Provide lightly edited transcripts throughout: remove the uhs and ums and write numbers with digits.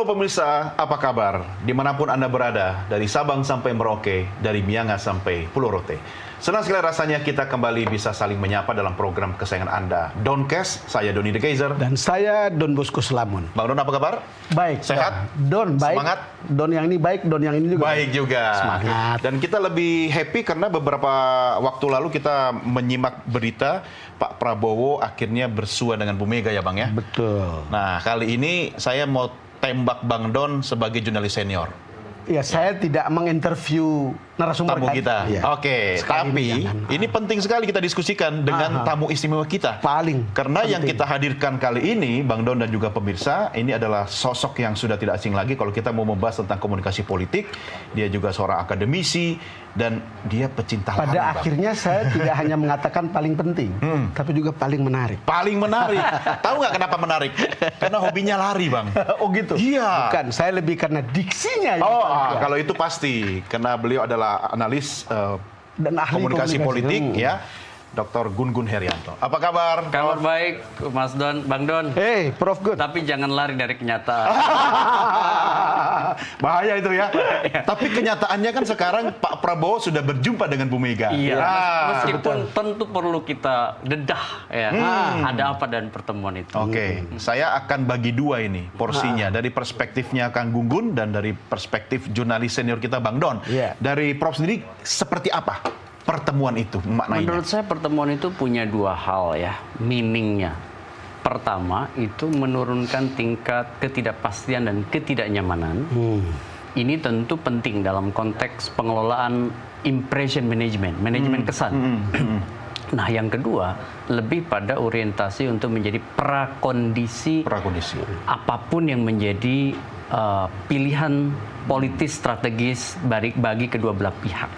Halo pemirsa, apa kabar? Dimanapun Anda berada, dari Sabang sampai Merauke, dari Miangas sampai Pulau Rote. Senang sekali rasanya kita kembali bisa saling menyapa dalam program kesayangan Anda. Doncast, saya Doni The Geyser. Dan saya Don Bosco Selamun. Bang Don, apa kabar? Baik. Sehat? Don, baik. Semangat? Don yang ini baik, Don yang ini juga. Baik juga. Semangat. Dan kita lebih happy karena beberapa waktu lalu kita menyimak berita Pak Prabowo akhirnya bersua dengan Bu Mega ya Bang ya? Betul. Nah, kali ini saya mau tembak Bang Don sebagai jurnalis senior. Ya, saya tidak menginterview narasumber Tamu kan? kita. Ya. Oke, Sekali tapi jangan. ini penting sekali kita diskusikan dengan tamu istimewa kita. Paling Karena yang penting. kita hadirkan kali ini, Bang Don dan juga pemirsa, ini adalah sosok yang sudah tidak asing lagi kalau kita mau membahas tentang komunikasi politik. Dia juga seorang akademisi dan dia pecinta lari, Pada Bang. akhirnya saya tidak hanya mengatakan paling penting, tapi juga paling menarik. Paling menarik. Tahu nggak kenapa menarik? Karena hobinya lari, Bang. Oh gitu? Iya. Bukan, saya lebih karena diksinya. yang Oh, paling kuat. kalau itu pasti. Karena beliau adalah analis Dan ahli komunikasi politik, Hmm. ya. Dr. Gun Gun Herianto. Apa kabar? Kabar baik, Mas Don, Bang Don. Hey, Prof Good. Tapi jangan lari dari kenyataan. Bahaya itu ya. Tapi kenyataannya kan sekarang Pak Prabowo sudah berjumpa dengan Bu Mega. Iya. Ah, Meskipun tentu perlu kita dedah ya. Ada apa dan pertemuan itu. Oke, saya akan bagi dua ini porsinya. Dari perspektifnya Kang Gunggun dan dari perspektif jurnalis senior kita Bang Don. Iya. Dari Prof sendiri seperti apa pertemuan itu maknanya? Menurut saya pertemuan itu punya dua hal ya, meaningnya. Pertama, itu menurunkan tingkat ketidakpastian dan ketidaknyamanan. Ini tentu penting dalam konteks pengelolaan impression management, manajemen kesan. Nah, yang kedua, lebih pada orientasi untuk menjadi prakondisi Prakondisi. apapun yang menjadi pilihan politis strategis bagi kedua belah pihak.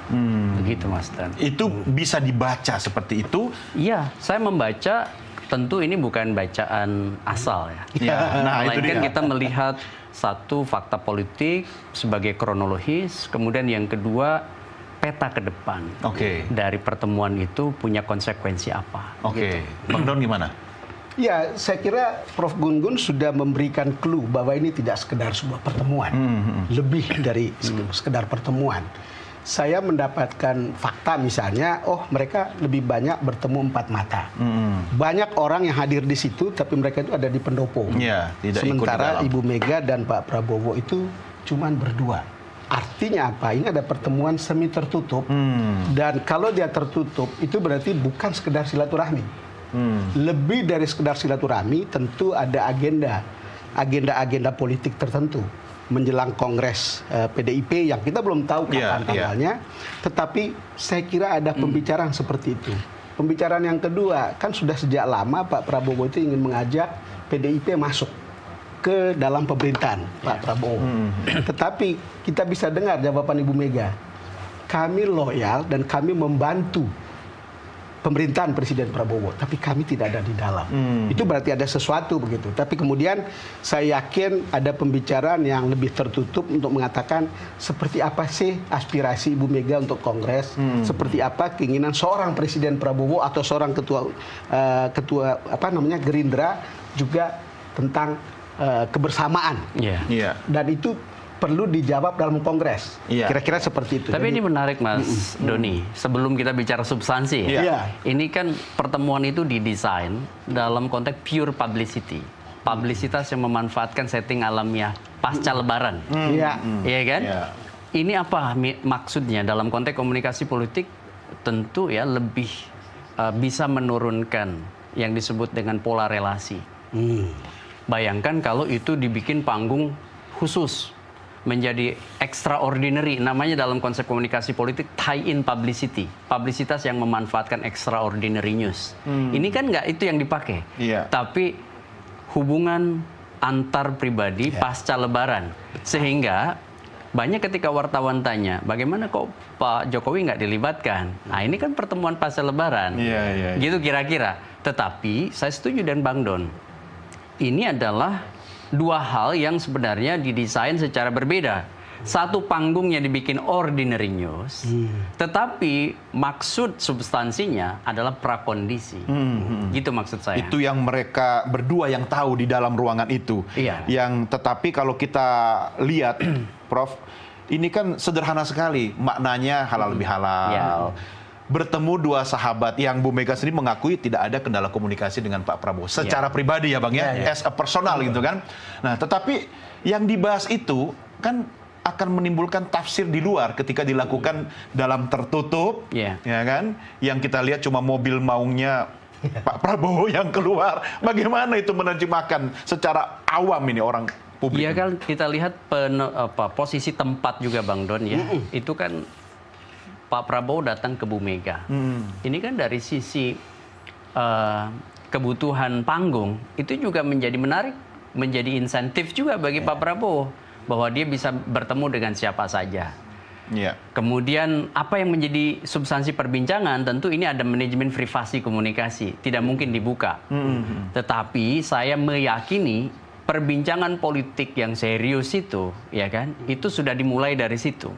Begitu, Mas Dan. Itu bisa dibaca seperti itu. Iya, saya membaca, tentu ini bukan bacaan asal ya. Ya, nah itu Melainkan dia. kita melihat satu fakta politik sebagai kronologis, kemudian yang kedua peta ke depan. Oke. Dari pertemuan itu punya konsekuensi apa. Oke. Bang Don gimana? Ya, saya kira Prof Gun sudah memberikan clue bahwa ini tidak sekedar sebuah pertemuan. Lebih dari sekedar pertemuan. Saya mendapatkan fakta misalnya, oh mereka lebih banyak bertemu empat mata. Banyak orang yang hadir di situ, tapi mereka itu ada di pendopo. Iya, tidak ikut di Sementara dalam. Ibu Mega dan Pak Prabowo itu cuman berdua. Artinya apa? Ini ada pertemuan semi tertutup. Dan kalau dia tertutup, itu berarti bukan sekedar silaturahmi. Lebih dari sekedar silaturahmi, tentu ada agenda politik tertentu menjelang Kongres PDIP yang kita belum tahu kapan tanggalnya. Tetapi saya kira ada pembicaraan seperti itu. Pembicaraan yang kedua, kan sudah sejak lama Pak Prabowo itu ingin mengajak PDIP masuk ke dalam pemerintahan Pak Prabowo. Tetapi kita bisa dengar jawaban Ibu Mega. Kami loyal dan kami membantu pemerintahan Presiden Prabowo, tapi kami tidak ada di dalam. Itu berarti ada sesuatu begitu. Tapi kemudian saya yakin ada pembicaraan yang lebih tertutup untuk mengatakan seperti apa sih aspirasi Ibu Mega untuk Kongres, seperti apa keinginan seorang Presiden Prabowo atau seorang ketua Gerindra juga tentang kebersamaan. Iya. Dan itu perlu dijawab dalam Kongres. Iya. Kira-kira seperti itu. Tapi ini menarik, Mas Doni. Sebelum kita bicara substansi, Iya. ini kan pertemuan itu didesain dalam konteks pure publicity. Publisitas yang memanfaatkan setting alamiah pasca Lebaran. Iya. Iya kan? Iya. Ini apa maksudnya dalam konteks komunikasi politik? Tentu ya lebih bisa menurunkan yang disebut dengan pola relasi. Bayangkan kalau itu dibikin panggung khusus, menjadi extraordinary, namanya dalam konsep komunikasi politik tie-in publicity, publisitas yang memanfaatkan extraordinary news. Ini kan nggak itu yang dipakai, Iya. tapi hubungan antar pribadi pasca Lebaran, sehingga banyak ketika wartawan tanya, bagaimana kok Pak Jokowi nggak dilibatkan? Nah ini kan pertemuan pasca Lebaran, Iya. gitu kira-kira. Tetapi saya setuju dengan Bang Don, ini adalah dua hal yang sebenarnya didesain secara berbeda. satu panggungnya dibikin ordinary news, tetapi maksud substansinya adalah prakondisi. Gitu maksud saya. Itu yang mereka berdua yang tahu di dalam ruangan itu. Iya. Yang tetapi kalau kita lihat, Prof, ini kan sederhana sekali maknanya halal bihalal. Iya. Bertemu dua sahabat yang Bu Mega sendiri mengakui tidak ada kendala komunikasi dengan Pak Prabowo secara pribadi ya Bang ya, as a personal gitu kan. Nah, tetapi yang dibahas itu kan akan menimbulkan tafsir di luar ketika dilakukan dalam tertutup, ya kan? Yang kita lihat cuma mobil maungnya Pak Prabowo yang keluar. Bagaimana itu menerjemahkan secara awam ini orang publik? Iya kan kita lihat posisi tempat juga Bang Don ya. Itu kan Pak Prabowo datang ke Bu Mega. Ini kan dari sisi kebutuhan panggung itu juga menjadi menarik, menjadi insentif juga bagi Pak Prabowo bahwa dia bisa bertemu dengan siapa saja. Kemudian apa yang menjadi substansi perbincangan, tentu ini ada manajemen privasi komunikasi, tidak mungkin dibuka. Tetapi saya meyakini perbincangan politik yang serius itu, ya kan, itu sudah dimulai dari situ.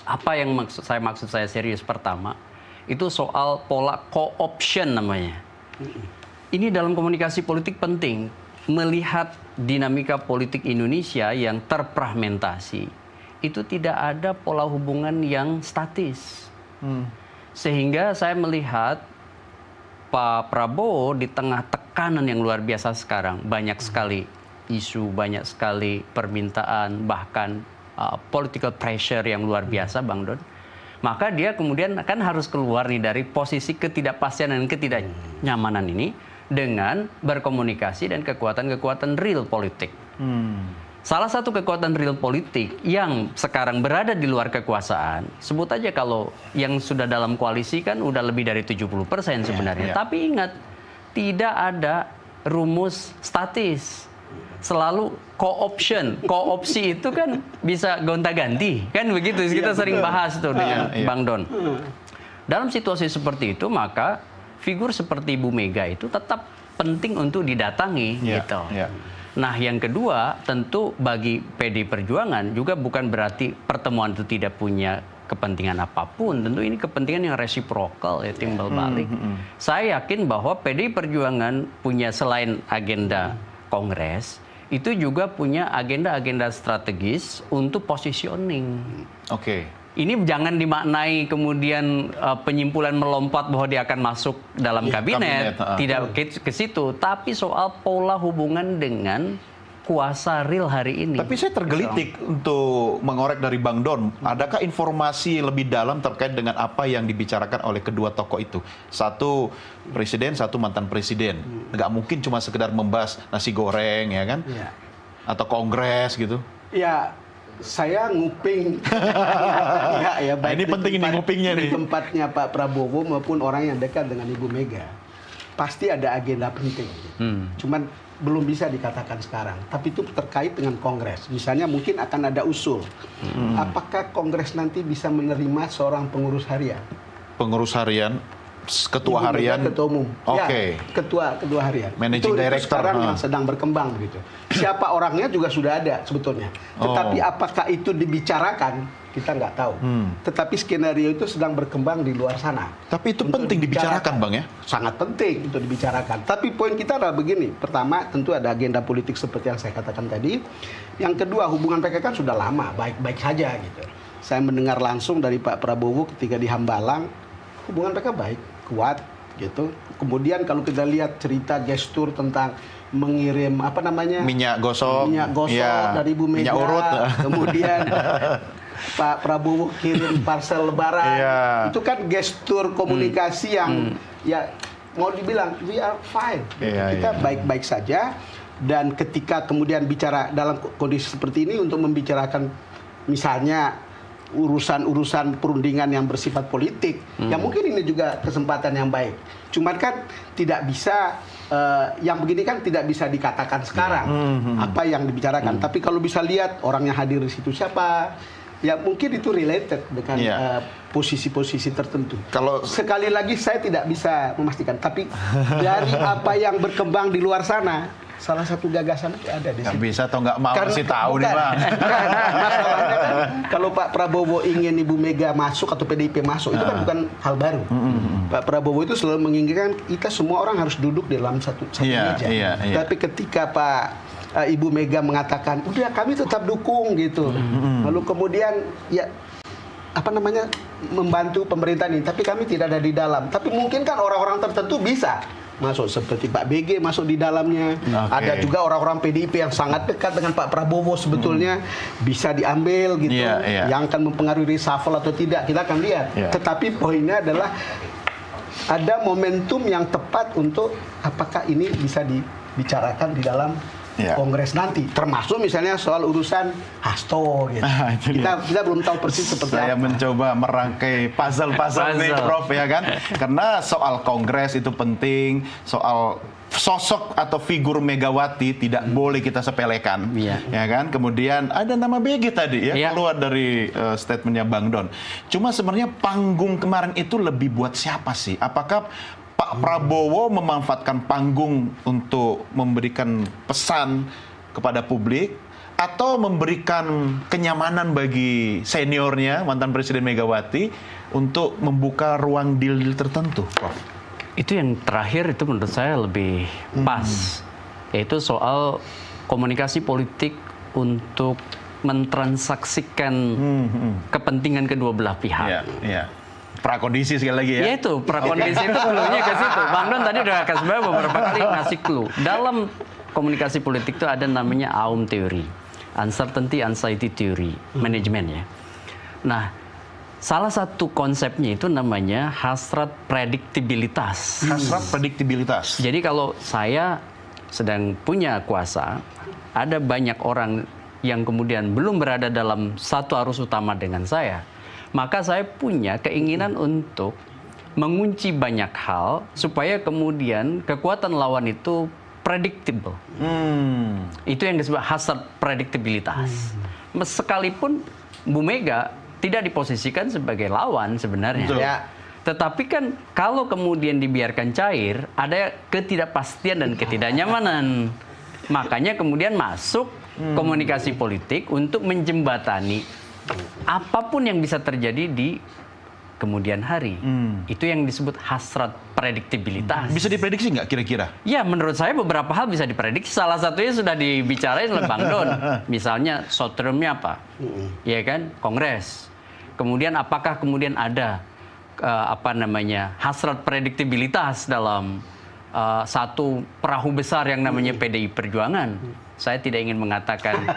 Apa yang maksud saya serius? Pertama, itu soal pola co-option namanya. Ini dalam komunikasi politik penting. Melihat dinamika politik Indonesia yang terfragmentasi, itu tidak ada pola hubungan yang statis. Sehingga saya melihat Pak Prabowo di tengah tekanan yang luar biasa sekarang, banyak sekali isu, banyak sekali permintaan, bahkan political pressure yang luar biasa, Bang Don. Maka dia kemudian kan harus keluar nih dari posisi ketidakpastian dan ketidaknyamanan ini dengan berkomunikasi dan kekuatan-kekuatan real politik. Salah satu kekuatan real politik yang sekarang berada di luar kekuasaan, sebut aja kalau yang sudah dalam koalisi kan udah lebih dari 70% sebenarnya. Tapi ingat, tidak ada rumus statis. Selalu co-option. Co-opsi itu kan bisa gonta-ganti. Kan begitu, kita sering bahas tuh dengan Bang Don. Dalam situasi seperti itu, maka figur seperti Bu Mega itu tetap penting untuk didatangi gitu. Nah, yang kedua, tentu bagi PD Perjuangan juga bukan berarti pertemuan itu tidak punya kepentingan apapun. Tentu ini kepentingan yang resiprokal, ya, timbal balik. Saya yakin bahwa PD Perjuangan punya selain agenda Kongres, itu juga punya agenda-agenda strategis untuk positioning. Ini jangan dimaknai kemudian penyimpulan melompat bahwa dia akan masuk dalam kabinet. Tidak ke situ, tapi soal pola hubungan dengan kuasa real hari ini. Tapi saya tergelitik untuk mengorek dari Bang Don. Adakah informasi lebih dalam terkait dengan apa yang dibicarakan oleh kedua tokoh itu? Satu presiden, satu mantan presiden. Nggak mungkin cuma sekedar membahas nasi goreng, ya kan? Atau kongres gitu. Ya, saya nguping. Baik ini penting ini ngupingnya nih. Di tempatnya Pak Prabowo maupun orang yang dekat dengan Ibu Mega. Pasti ada agenda penting. Cuman belum bisa dikatakan sekarang. Tapi itu terkait dengan Kongres. Misalnya mungkin akan ada usul. Apakah Kongres nanti bisa menerima seorang pengurus harian? Pengurus harian? Ketua harian, ketua umum, ketua harian. Managing Director sekarang yang sedang berkembang begitu. Siapa orangnya juga sudah ada sebetulnya. Tetapi apakah itu dibicarakan kita nggak tahu. Tetapi skenario itu sedang berkembang di luar sana. Tapi itu penting dibicarakan, Bang ya. Sangat penting untuk dibicarakan. Tapi poin kita adalah begini. Pertama, tentu ada agenda politik seperti yang saya katakan tadi. Yang kedua, hubungan mereka kan sudah lama, baik-baik saja gitu. Saya mendengar langsung dari Pak Prabowo ketika di Hambalang, hubungan mereka baik, kuat gitu. Kemudian kalau kita lihat cerita gestur tentang mengirim minyak gosok dari Bu Mega, urut. Kemudian Pak Prabowo kirim parcel lebaran, itu kan gestur komunikasi yang ya mau dibilang we are fine, kita baik-baik saja. Dan ketika kemudian bicara dalam kondisi seperti ini untuk membicarakan misalnya urusan-urusan perundingan yang bersifat politik, ya mungkin ini juga kesempatan yang baik. Cuman kan tidak bisa, yang begini kan tidak bisa dikatakan sekarang apa yang dibicarakan. Tapi kalau bisa lihat orang yang hadir di situ siapa, ya mungkin itu related dengan posisi-posisi tertentu. Kalau sekali lagi saya tidak bisa memastikan, tapi dari apa yang berkembang di luar sana, salah satu gagasan itu ada di Nggak situ. bisa atau nggak mau kasih tahu nih, bukan. Bang. Bukan. Masalahnya kan kalau Pak Prabowo ingin Ibu Mega masuk atau PDIP masuk itu kan bukan hal baru. Pak Prabowo itu selalu menginginkan kita semua orang harus duduk dalam satu Iya, meja. iya, iya. Tapi ketika Ibu Mega mengatakan, udah kami tetap dukung gitu. Lalu kemudian ya membantu pemerintahan ini, tapi kami tidak ada di dalam. Tapi mungkin kan orang-orang tertentu bisa masuk seperti Pak BG masuk di dalamnya. Ada juga orang-orang PDIP yang sangat dekat dengan Pak Prabowo sebetulnya bisa diambil gitu. Yang akan mempengaruhi reshuffle atau tidak kita akan lihat. Tetapi poinnya adalah ada momentum yang tepat untuk apakah ini bisa dibicarakan di dalam Kongres nanti, termasuk misalnya soal urusan Hasto gitu. Kita belum tahu persis seperti Saya apa. mencoba merangkai puzzle nih, Prof, ya kan? Karena soal Kongres itu penting, soal sosok atau figur Megawati tidak boleh kita sepelekan, ya kan? Kemudian ada nama BG tadi keluar dari statementnya Bang Don. Cuma sebenarnya panggung kemarin itu lebih buat siapa sih? Apakah Pak Prabowo memanfaatkan panggung untuk memberikan pesan kepada publik atau memberikan kenyamanan bagi seniornya mantan Presiden Megawati untuk membuka ruang deal-deal tertentu, Prof? Itu yang terakhir itu menurut saya lebih pas, yaitu soal komunikasi politik untuk mentransaksikan kepentingan kedua belah pihak. Prakondisi sekali lagi ya. Ya itu, prakondisi itu clue-nya ke situ. Bang Don tadi udah kasih beberapa kali ngasih clue. Dalam komunikasi politik itu ada namanya AUM teori, Uncertainty Anxiety Theory, manajemen ya. Nah, salah satu konsepnya itu namanya hasrat prediktibilitas. Hasrat prediktibilitas. Jadi kalau saya sedang punya kuasa, ada banyak orang yang kemudian belum berada dalam satu arus utama dengan saya, maka saya punya keinginan untuk mengunci banyak hal supaya kemudian kekuatan lawan itu predictable. Itu yang disebut hasrat prediktibilitas. Sekalipun Bu Mega tidak diposisikan sebagai lawan sebenarnya. Tetapi kan kalau kemudian dibiarkan cair, ada ketidakpastian dan ketidaknyamanan. Makanya kemudian masuk komunikasi politik untuk menjembatani apapun yang bisa terjadi di kemudian hari. Itu yang disebut hasrat prediktibilitas. Bisa diprediksi nggak kira-kira? Ya, menurut saya beberapa hal bisa diprediksi. Salah satunya sudah dibicarain oleh Bang Don. Misalnya short term-nya apa? Ya kan? Kongres. Kemudian apakah kemudian ada hasrat prediktibilitas dalam satu perahu besar yang namanya PDI Perjuangan. Saya tidak ingin mengatakan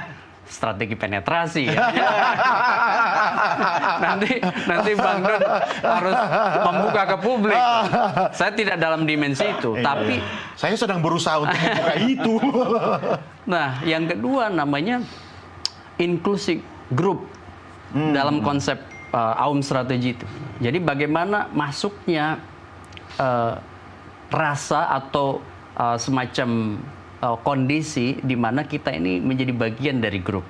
strategi penetrasi ya. nanti Bang Don harus membuka ke publik. Saya tidak dalam dimensi itu, tapi saya sedang berusaha untuk membuka itu. Nah, yang kedua namanya inclusive group dalam konsep AUM strategi itu. Jadi bagaimana masuknya rasa atau semacam kondisi di mana kita ini menjadi bagian dari grup.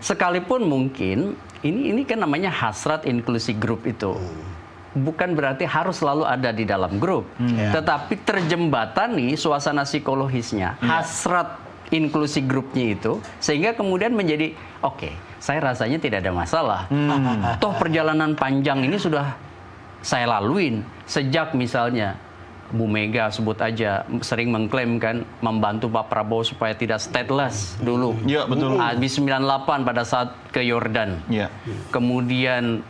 Sekalipun mungkin ini kan namanya hasrat inklusi grup itu. Bukan berarti harus selalu ada di dalam grup. Tetapi terjembatani suasana psikologisnya, hasrat inklusi grupnya itu, sehingga kemudian menjadi oke, saya rasanya tidak ada masalah. Toh perjalanan panjang ini sudah saya laluin sejak misalnya Bu Mega sebut aja sering mengklaim kan membantu Pak Prabowo supaya tidak stateless dulu. Iya, betul. Habis 98 pada saat ke Yordan. Kemudian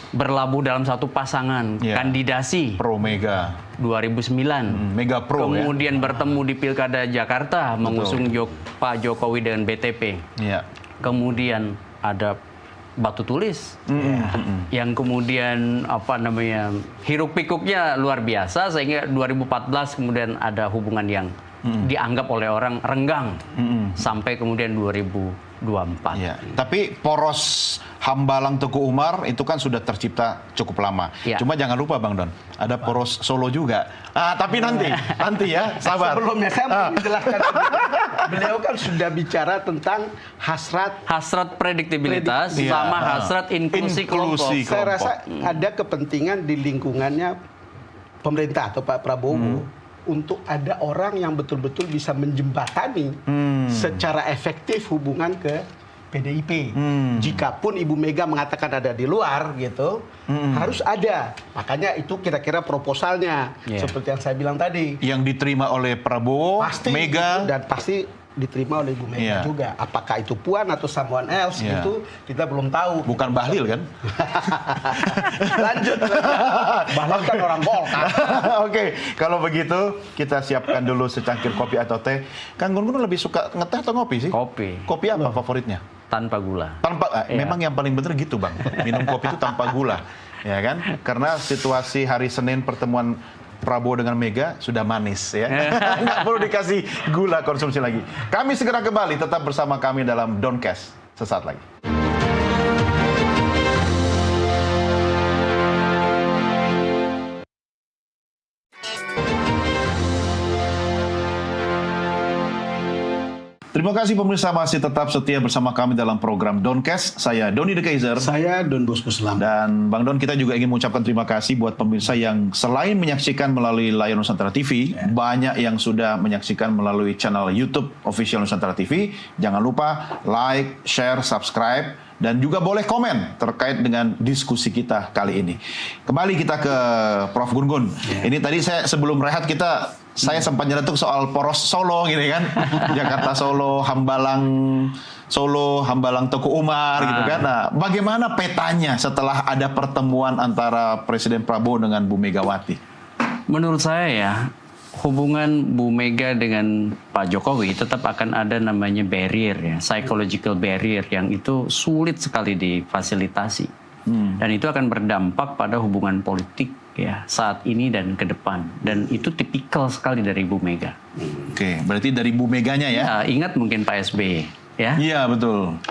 berlabuh dalam satu pasangan kandidasi pro Mega 2009. Mega Pro. Kemudian bertemu di Pilkada Jakarta mengusung Pak Jokowi dengan BTP. Kemudian ada batu tulis yang kemudian hiruk pikuknya luar biasa sehingga 2014 kemudian ada hubungan yang dianggap oleh orang renggang sampai kemudian 2024. Tapi poros Hambalang Teguh Umar itu kan sudah tercipta cukup lama. Cuma jangan lupa Bang Don, ada poros Solo juga. Tapi nanti ya, sabar. Sebelumnya saya mau menjelaskan. Beliau kan sudah bicara tentang hasrat prediktibilitas sama hasrat inklusi kelompok. Saya rasa ada kepentingan di lingkungannya pemerintah atau Pak Prabowo untuk ada orang yang betul-betul bisa menjembatani secara efektif hubungan ke PDIP. Jikapun Ibu Mega mengatakan ada di luar gitu, harus ada. Makanya itu kira-kira proposalnya seperti yang saya bilang tadi. Yang diterima oleh Prabowo, Pasti Mega, dan pasti diterima oleh Ibu Mega juga. Apakah itu Puan atau someone else itu kita belum tahu. bukan Bahlil kan? Lanjut. Bahlil kan orang Golkar. Oke, kalau begitu kita siapkan dulu secangkir kopi atau teh. Kang Gun lebih suka ngeteh atau ngopi sih? Kopi Kopi apa favoritnya? tanpa gula. Memang yang paling benar gitu Bang, minum kopi itu tanpa gula, ya kan? Karena situasi hari Senin pertemuan Prabowo dengan Mega sudah manis ya, nggak perlu dikasih gula konsumsi lagi. Kami segera kembali, tetap bersama kami dalam Doncast sesaat lagi. Terima kasih pemirsa masih tetap setia bersama kami dalam program Doncast. Saya Doni De Kaiser. Saya Don Bosco Selamat. Dan Bang Don, kita juga ingin mengucapkan terima kasih buat pemirsa yang selain menyaksikan melalui layar Nusantara TV, banyak yang sudah menyaksikan melalui channel YouTube Official Nusantara TV. Jangan lupa like, share, subscribe, dan juga boleh komen terkait dengan diskusi kita kali ini. Kembali kita ke Prof. Gun. Ini tadi sebelum rehat saya sempat nyeretuk soal poros Solo gitu kan. Jakarta Solo, Hambalang Solo, Hambalang Teguh Umar gitu kan. Nah, bagaimana petanya setelah ada pertemuan antara Presiden Prabowo dengan Bu Megawati? Menurut saya ya, hubungan Bu Mega dengan Pak Jokowi tetap akan ada namanya barrier ya, psychological barrier yang itu sulit sekali difasilitasi. Dan itu akan berdampak pada hubungan politik ya saat ini dan ke depan. Dan itu tipikal sekali dari Bu Mega. Oke, berarti dari Bu Meganya ya? Ingat mungkin Pak SBY ya? Iya, betul.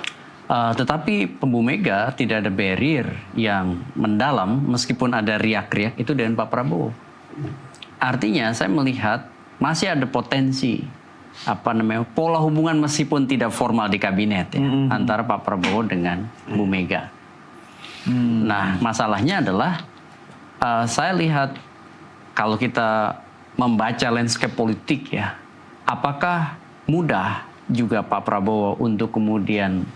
Tetapi Bu Mega tidak ada barrier yang mendalam meskipun ada riak-riak itu dengan Pak Prabowo. Artinya saya melihat masih ada potensi pola hubungan meskipun tidak formal di kabinet ya, antara Pak Prabowo dengan Bu Mega. Nah, masalahnya adalah saya lihat kalau kita membaca landscape politik ya, apakah mudah juga Pak Prabowo untuk kemudian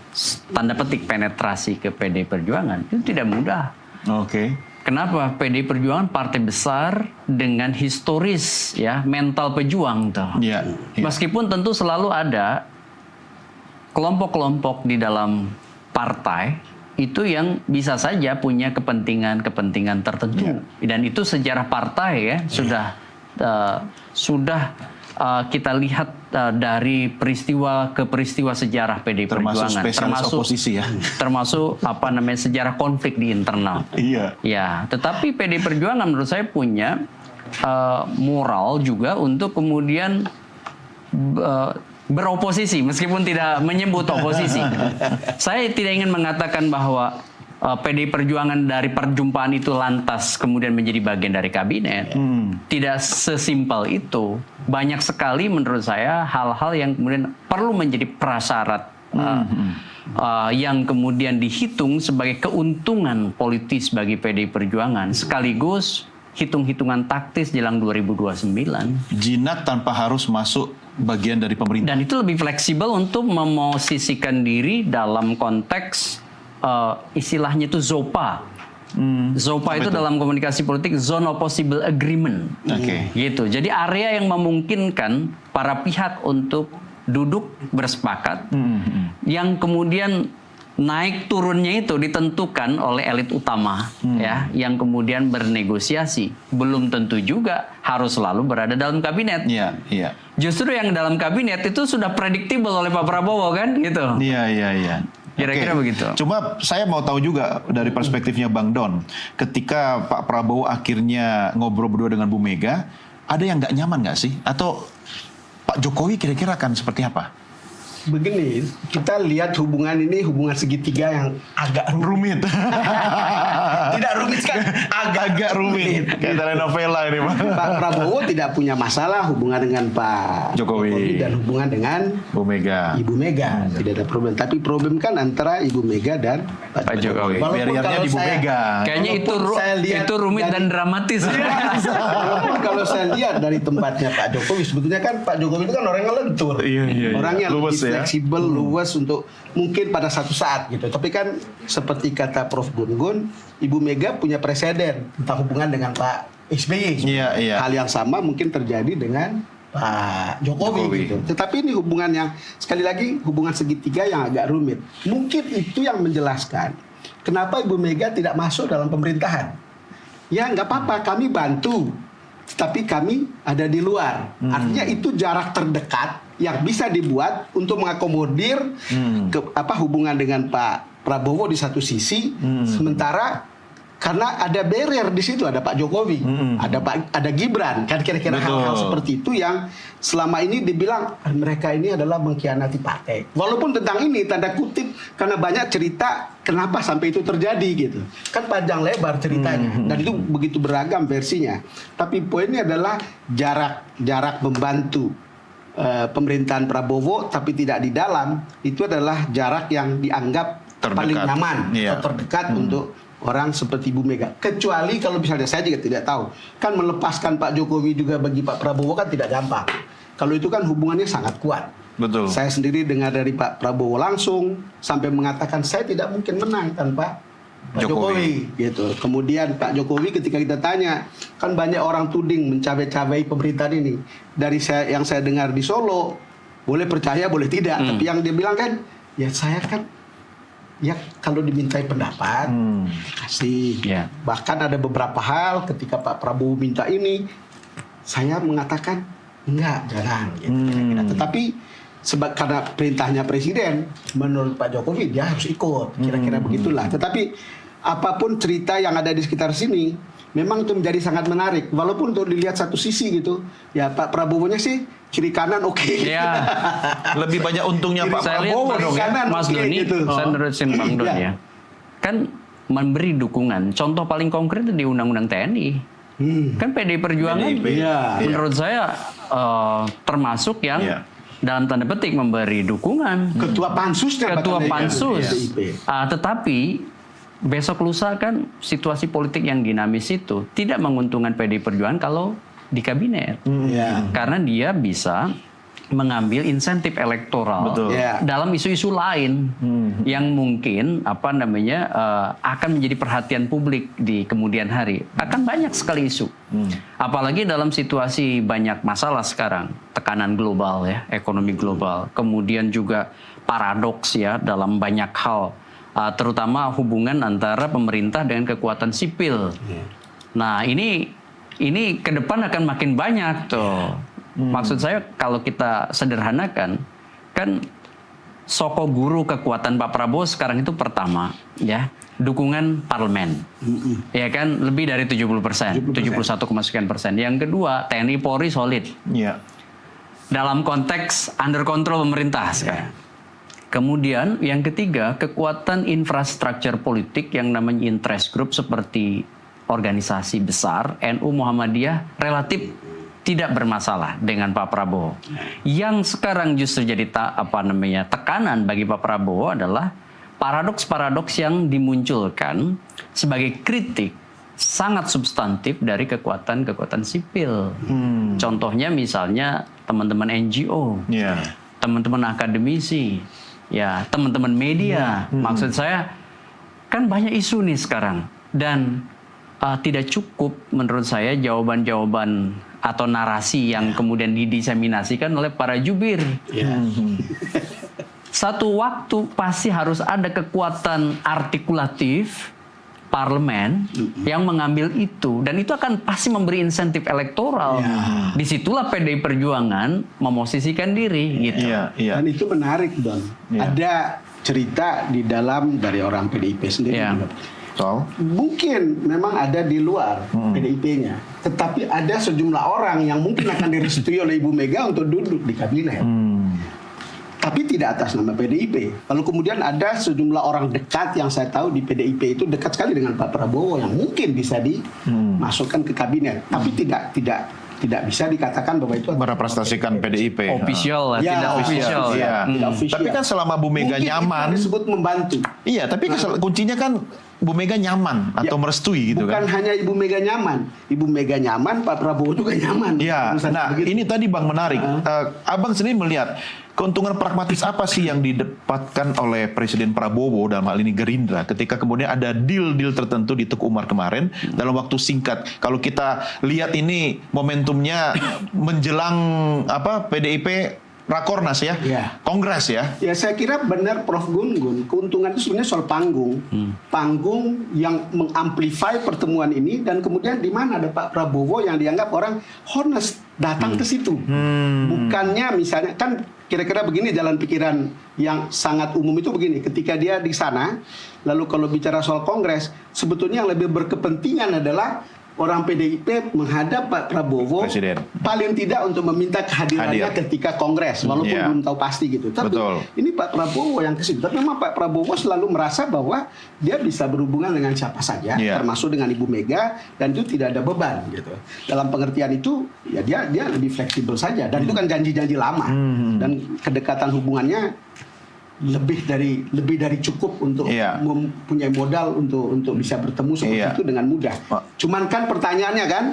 tanda petik penetrasi ke PD Perjuangan? Itu tidak mudah. Oke. Kenapa? PD Perjuangan partai besar dengan historis ya, mental pejuang tuh. Iya. Meskipun tentu selalu ada kelompok-kelompok di dalam partai itu yang bisa saja punya kepentingan tertentu. Dan itu sejarah partai ya, sudah kita lihat dari peristiwa ke peristiwa sejarah PD Perjuangan, termasuk oposisi ya, termasuk sejarah konflik di internal. Iya. Ya, tetapi PD Perjuangan menurut saya punya moral juga untuk kemudian beroposisi meskipun tidak menyebut oposisi. Saya tidak ingin mengatakan bahwa PD Perjuangan dari perjumpaan itu lantas kemudian menjadi bagian dari kabinet. Tidak sesimpel itu. Banyak sekali menurut saya hal-hal yang kemudian perlu menjadi prasyarat yang kemudian dihitung sebagai keuntungan politis bagi PD Perjuangan sekaligus hitung-hitungan taktis jelang 2029. Jinak tanpa harus masuk bagian dari pemerintah. Dan itu lebih fleksibel untuk memosisikan diri dalam konteks istilahnya itu ZOPA. ZOPA itu dalam komunikasi politik Zone of Possible Agreement. Gitu. Jadi area yang memungkinkan para pihak untuk duduk bersepakat yang kemudian naik turunnya itu ditentukan oleh elit utama ya, yang kemudian bernegosiasi. Belum tentu juga harus selalu berada dalam kabinet. Iya. Justru yang dalam kabinet itu sudah predictable oleh Pak Prabowo kan gitu. Iya. Kira-kira begitu. Cuma saya mau tahu juga dari perspektifnya Bang Don, ketika Pak Prabowo akhirnya ngobrol berdua dengan Bu Mega, ada yang nggak nyaman nggak sih? Atau Pak Jokowi kira-kira akan seperti apa? Begini, kita lihat hubungan ini hubungan segitiga yang agak rumit. Tidak rumit kan, agak Agak rumit, kayak telenovela ini, Pak. Pak Prabowo tidak punya masalah hubungan dengan Pak Jokowi dan hubungan dengan Bu Mega. Ibu Mega. Tidak ada problem. Tapi problem kan antara Ibu Mega dan Pak Jokowi. Barriernya di Bu Mega. Kayaknya itu Walaupun saya lihat itu rumit dari- dan dramatis. Walaupun kalau saya lihat dari tempatnya Pak Jokowi, sebetulnya kan Pak Jokowi itu kan orang yang lentur, Iya. orang yang Luwes lebih ya. fleksibel, luwes untuk mungkin pada satu saat gitu. Tapi kan seperti kata Prof Gun, Ibu Mega punya presiden tentang hubungan dengan Pak SBY. Iya. Hal yang sama mungkin terjadi dengan Pak Jokowi. Gitu. Tetapi ini hubungan yang sekali lagi hubungan segitiga yang agak rumit. Mungkin itu yang menjelaskan kenapa Ibu Mega tidak masuk dalam pemerintahan. Ya nggak apa-apa, kami bantu, tapi kami ada di luar. Artinya itu jarak terdekat yang bisa dibuat untuk mengakomodir hubungan dengan Pak Prabowo di satu sisi, sementara karena ada barrier di situ, ada Pak Jokowi, ada Gibran, kan kira-kira Betul. hal-hal seperti itu yang selama ini dibilang mereka ini adalah mengkhianati partai. Walaupun tentang ini tanda kutip karena banyak cerita kenapa sampai itu terjadi gitu. Kan panjang lebar ceritanya dan itu begitu beragam versinya. Tapi poinnya adalah jarak membantu pemerintahan Prabowo tapi tidak di dalam, itu adalah jarak yang dianggap Terdekat. paling nyaman Iya. atau terdekat untuk orang seperti Ibu Mega. Kecuali kalau misalnya saya juga tidak tahu. Kan melepaskan Pak Jokowi juga bagi Pak Prabowo kan tidak gampang. Kalau itu kan hubungannya sangat kuat. Betul. Saya sendiri dengar dari Pak Prabowo langsung sampai mengatakan saya tidak mungkin menang tanpa Pak Jokowi gitu. Kemudian Pak Jokowi ketika kita tanya, kan banyak orang tuding mencabai-cabai pemerintahan ini. Dari yang saya dengar di Solo, boleh percaya boleh tidak, tapi yang dia bilang kan, ya saya kan ya kalau dimintai pendapat kasih. Ya. Bahkan ada beberapa hal ketika Pak Prabowo minta ini, saya mengatakan enggak, jangan gitu, kira-kira. Tetapi karena perintahnya presiden, menurut Pak Jokowi dia harus ikut, kira-kira begitulah. Tetapi apapun cerita yang ada di sekitar sini, memang itu menjadi sangat menarik. Walaupun untuk dilihat satu sisi gitu, ya Pak Prabowo-nya sih kiri kanan oke. Ya, Lebih banyak untungnya Pak saya lihat Prabowo dong ya. kanan Mas oke, Doni, gitu. saya nerusin Bang Don Ya. ya. Kan memberi dukungan. Contoh paling konkret itu di Undang-Undang TNI. Kan PDI Perjuangan PDIP. Iya. menurut saya termasuk yang Iya. dalam tanda petik memberi dukungan. Ketua pansusnya Ketua bahkan pansus. PDIP. Tetapi besok lusa kan situasi politik yang dinamis itu tidak menguntungkan PDI Perjuangan kalau di kabinet. Ya. Karena dia bisa mengambil insentif elektoral Betul. Ya. dalam isu-isu lain yang mungkin akan menjadi perhatian publik di kemudian hari. Akan banyak sekali isu. Apalagi dalam situasi banyak masalah sekarang, tekanan global ya, ekonomi global, kemudian juga paradoks ya dalam banyak hal, terutama hubungan antara pemerintah dengan kekuatan sipil. Nah, ini ke depan akan makin banyak tuh. Maksud saya kalau kita sederhanakan, kan soko guru kekuatan Pak Prabowo sekarang itu pertama, ya dukungan parlemen, ya kan lebih dari 70%, 71,sekian%. Yang kedua TNI Polri solid, Iya. dalam konteks under control pemerintah sekarang. Kemudian yang ketiga kekuatan infrastruktur politik yang namanya interest group seperti organisasi besar NU Muhammadiyah relatif tidak bermasalah dengan Pak Prabowo. Yang sekarang justru jadi tekanan bagi Pak Prabowo adalah paradoks-paradoks yang dimunculkan sebagai kritik sangat substantif dari kekuatan-kekuatan sipil. Contohnya misalnya teman-teman NGO, Iya. teman-teman akademisi, ya teman-teman media. Maksud saya kan banyak isu nih sekarang dan tidak cukup menurut saya jawaban-jawaban atau narasi yang kemudian didiseminasikan oleh para jubir. Satu waktu pasti harus ada kekuatan artikulatif parlemen yang mengambil itu dan itu akan pasti memberi insentif elektoral. Disitulah PDI Perjuangan memosisikan diri gitu. Iya, iya. Dan itu menarik, Don. Iya. Ada cerita di dalam dari orang PDIP sendiri. Iya. Soal? Mungkin memang ada di luar PDIP-nya, tetapi ada sejumlah orang yang mungkin akan direstui oleh Ibu Mega untuk duduk di kabinet. tapi tidak atas nama PDIP. Lalu kemudian ada sejumlah orang dekat yang saya tahu di PDIP itu dekat sekali dengan Pak Prabowo yang mungkin bisa dimasukkan ke kabinet, tapi tidak bisa dikatakan bahwa itu merepresentasikan PDIP. Official lah, tidak official. Ya. Tidak official. Tapi kan selama Bu Mega mungkin nyaman, itu disebut membantu. iya, tapi kuncinya kan Bu Mega nyaman atau merestui gitu Bukan kan. hanya Ibu Mega nyaman, Ibu Mega nyaman, Pak Prabowo juga nyaman. Ya, nah ini tadi Bang menarik. Abang sendiri melihat keuntungan pragmatis apa sih yang didapatkan oleh Presiden Prabowo dalam hal ini Gerindra ketika kemudian ada deal-deal tertentu di Teguh Umar kemarin dalam waktu singkat. Kalau kita lihat ini momentumnya menjelang PDIP Rakornas ya, Kongres ya. Ya saya kira benar Prof. Gun. Keuntungan itu sebenarnya soal panggung. Panggung yang mengamplify pertemuan ini dan kemudian di mana ada Pak Prabowo yang dianggap orang honest datang ke situ. Bukannya misalnya kan kira-kira begini jalan pikiran yang sangat umum itu begini. Ketika dia di sana, lalu kalau bicara soal Kongres, sebetulnya yang lebih berkepentingan adalah orang PDIP menghadap Pak Prabowo Presiden. paling tidak untuk meminta kehadirannya ketika Kongres, walaupun belum tahu pasti gitu. Tapi ini Pak Prabowo yang ke situ. Tapi memang Pak Prabowo selalu merasa bahwa dia bisa berhubungan dengan siapa saja, termasuk dengan Ibu Mega, dan itu tidak ada beban gitu. Dalam pengertian itu, ya dia lebih fleksibel saja. Dan itu kan janji-janji lama. Dan kedekatan hubungannya lebih dari cukup untuk mempunyai modal untuk bisa bertemu seperti itu dengan mudah. Cuman kan pertanyaannya kan,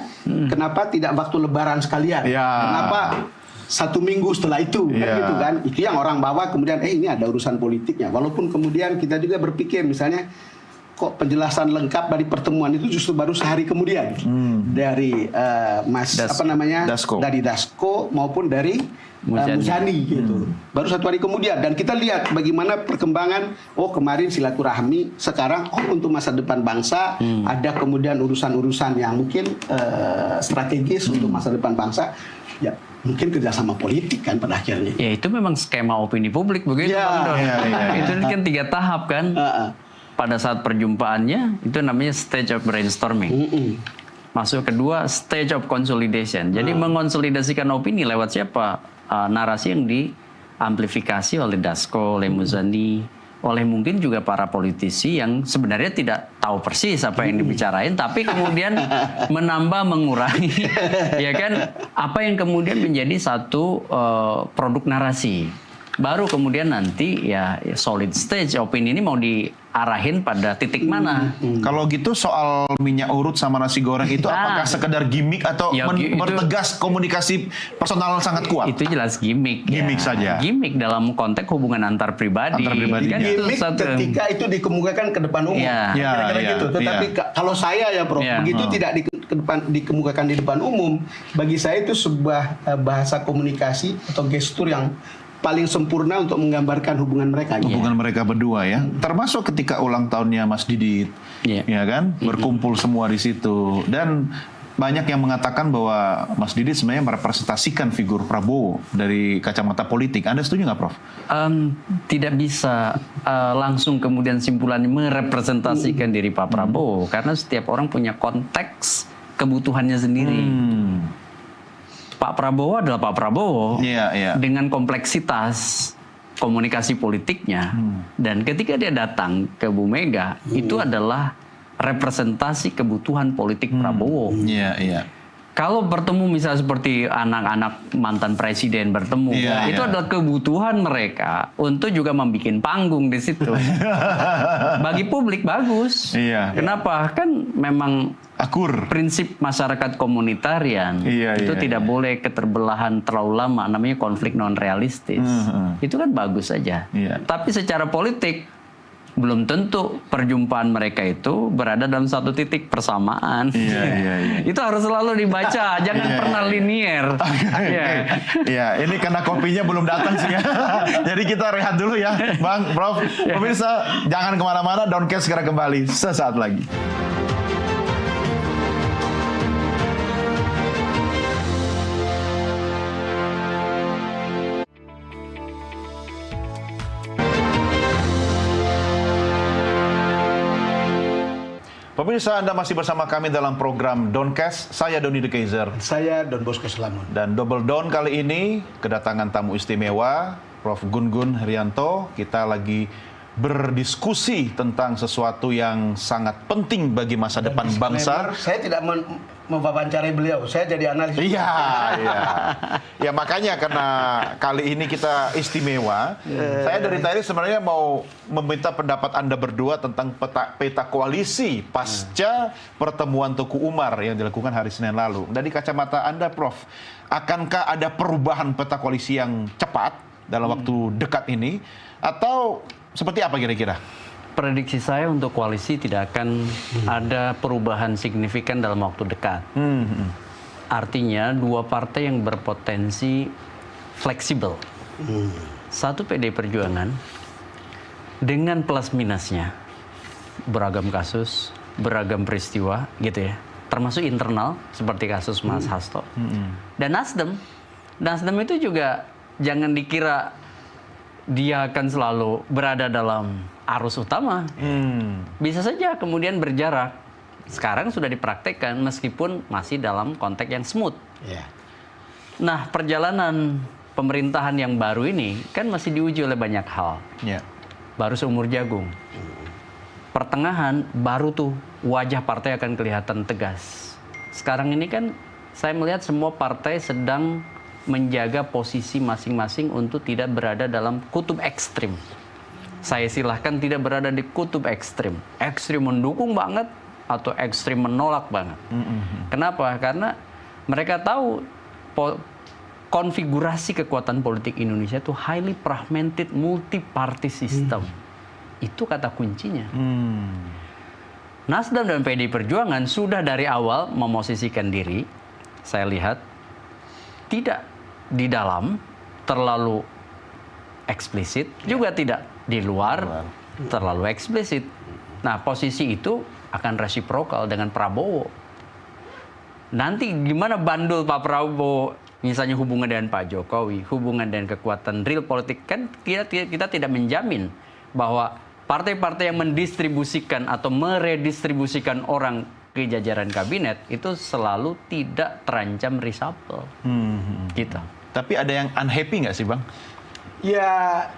kenapa tidak waktu Lebaran sekalian? Kenapa 1 minggu setelah itu? Kan gitu kan? Itu yang orang bawa kemudian ini ada urusan politiknya. Walaupun kemudian kita juga berpikir misalnya kok penjelasan lengkap dari pertemuan itu justru baru sehari kemudian dari Dasko. dari Dasko maupun dari Muzani gitu. Baru 1 hari kemudian dan kita lihat bagaimana perkembangan. Kemarin silaturahmi, sekarang untuk masa depan bangsa ada kemudian urusan-urusan yang mungkin strategis untuk masa depan bangsa. Ya mungkin kerjasama politik kan pada akhirnya. Ya itu memang skema opini publik begitu, Bang Don. Itu kan 3 tahap kan. Pada saat perjumpaannya itu namanya stage of brainstorming. Masuk kedua stage of consolidation. Jadi mengonsolidasikan opini lewat siapa? Narasi yang diamplifikasi oleh Dasko, oleh Muzani, oleh mungkin juga para politisi yang sebenarnya tidak tahu persis apa yang dibicarain, tapi kemudian menambah mengurangi, ya kan? Apa yang kemudian menjadi satu produk narasi. Baru kemudian nanti ya solid stage opini ini mau diarahin pada titik mana. Kalau gitu soal minyak urut sama nasi goreng itu apakah sekedar gimmick atau bertegas komunikasi personal sangat kuat? Itu jelas gimmick. Gimmick saja. Gimmick dalam konteks hubungan antar pribadi. Kan gimmick ketika itu dikemukakan ke depan umum. Kira-kira gitu. Tetapi kalau saya ya Prof, begitu tidak dikemukakan di depan umum, bagi saya itu sebuah bahasa komunikasi atau gestur yang paling sempurna untuk menggambarkan hubungan mereka. Hubungan mereka berdua ya. Termasuk ketika ulang tahunnya Mas Didit, ya kan, berkumpul semua di situ. Dan banyak yang mengatakan bahwa Mas Didit sebenarnya merepresentasikan figur Prabowo dari kacamata politik. Anda setuju nggak, Prof? Tidak bisa langsung kemudian simpulannya merepresentasikan diri Pak Prabowo, karena setiap orang punya konteks kebutuhannya sendiri. Pak Prabowo adalah Pak Prabowo dengan kompleksitas komunikasi politiknya. Dan ketika dia datang ke Bu Mega, itu adalah representasi kebutuhan politik Prabowo. Kalau bertemu misalnya seperti anak-anak mantan presiden bertemu, itu adalah kebutuhan mereka untuk juga membuat panggung di situ. Bagi publik bagus. Kenapa? Kan memang akur prinsip masyarakat komunitarian itu tidak boleh keterbelahan terlalu lama, namanya konflik non realistis. Itu kan bagus saja. Tapi secara politik belum tentu perjumpaan mereka itu berada dalam satu titik persamaan. Itu harus selalu dibaca, jangan pernah linier. Ini karena kopinya belum datang sih ya. Jadi kita rehat dulu ya, Bang, Prof. Pemirsa, jangan kemana-mana, Downcast segera kembali sesaat lagi. Pemirsa, Anda masih bersama kami dalam program Downcast. Saya Doni De Kaiser. Saya Don Bosco Slamun. Dan Double Down kali ini kedatangan tamu istimewa, Prof. Gun-Gun Herianto. Kita lagi berdiskusi tentang sesuatu yang sangat penting bagi masa depan bangsa. Saya tidak mewawancarai beliau, saya jadi analis. Iya, iya. Ya makanya karena kali ini kita istimewa, saya dari tadi sebenarnya mau meminta pendapat Anda berdua tentang peta koalisi pasca pertemuan Teguh Umar yang dilakukan hari Senin lalu. Dari kacamata Anda, Prof, akankah ada perubahan peta koalisi yang cepat dalam waktu dekat ini, atau seperti apa kira-kira? Prediksi saya untuk koalisi tidak akan ada perubahan signifikan dalam waktu dekat. Artinya dua partai yang berpotensi fleksibel. Satu PDI Perjuangan dengan plus minusnya, beragam kasus, beragam peristiwa gitu ya. Termasuk internal seperti kasus Mas Hasto. Dan Nasdem itu juga jangan dikira dia akan selalu berada dalam arus utama. Bisa saja kemudian berjarak. Sekarang sudah dipraktekkan meskipun masih dalam konteks yang smooth. Nah, perjalanan pemerintahan yang baru ini kan masih diuji oleh banyak hal. Baru seumur jagung. Pertengahan baru tuh wajah partai akan kelihatan tegas. Sekarang ini kan saya melihat semua partai sedang menjaga posisi masing-masing untuk tidak berada dalam kutub ekstrim. Saya silahkan tidak berada di kutub ekstrim. Ekstrim mendukung banget atau ekstrim menolak banget. Kenapa? Karena mereka tahu konfigurasi kekuatan politik Indonesia itu highly fragmented multi-party system. Itu kata kuncinya. Nasdem dan PDI Perjuangan sudah dari awal memosisikan diri, saya lihat, tidak di dalam terlalu eksplisit, juga tidak di luar terlalu eksplisit. Nah, posisi itu akan resiprokal dengan Prabowo. Nanti gimana bandul Pak Prabowo, misalnya hubungan dengan Pak Jokowi, hubungan dengan kekuatan real politik, kan kita tidak menjamin bahwa partai-partai yang mendistribusikan atau meredistribusikan orang ke jajaran kabinet itu selalu tidak terancam reshuffle. Gitu. Tapi ada yang unhappy nggak sih, Bang? Ya,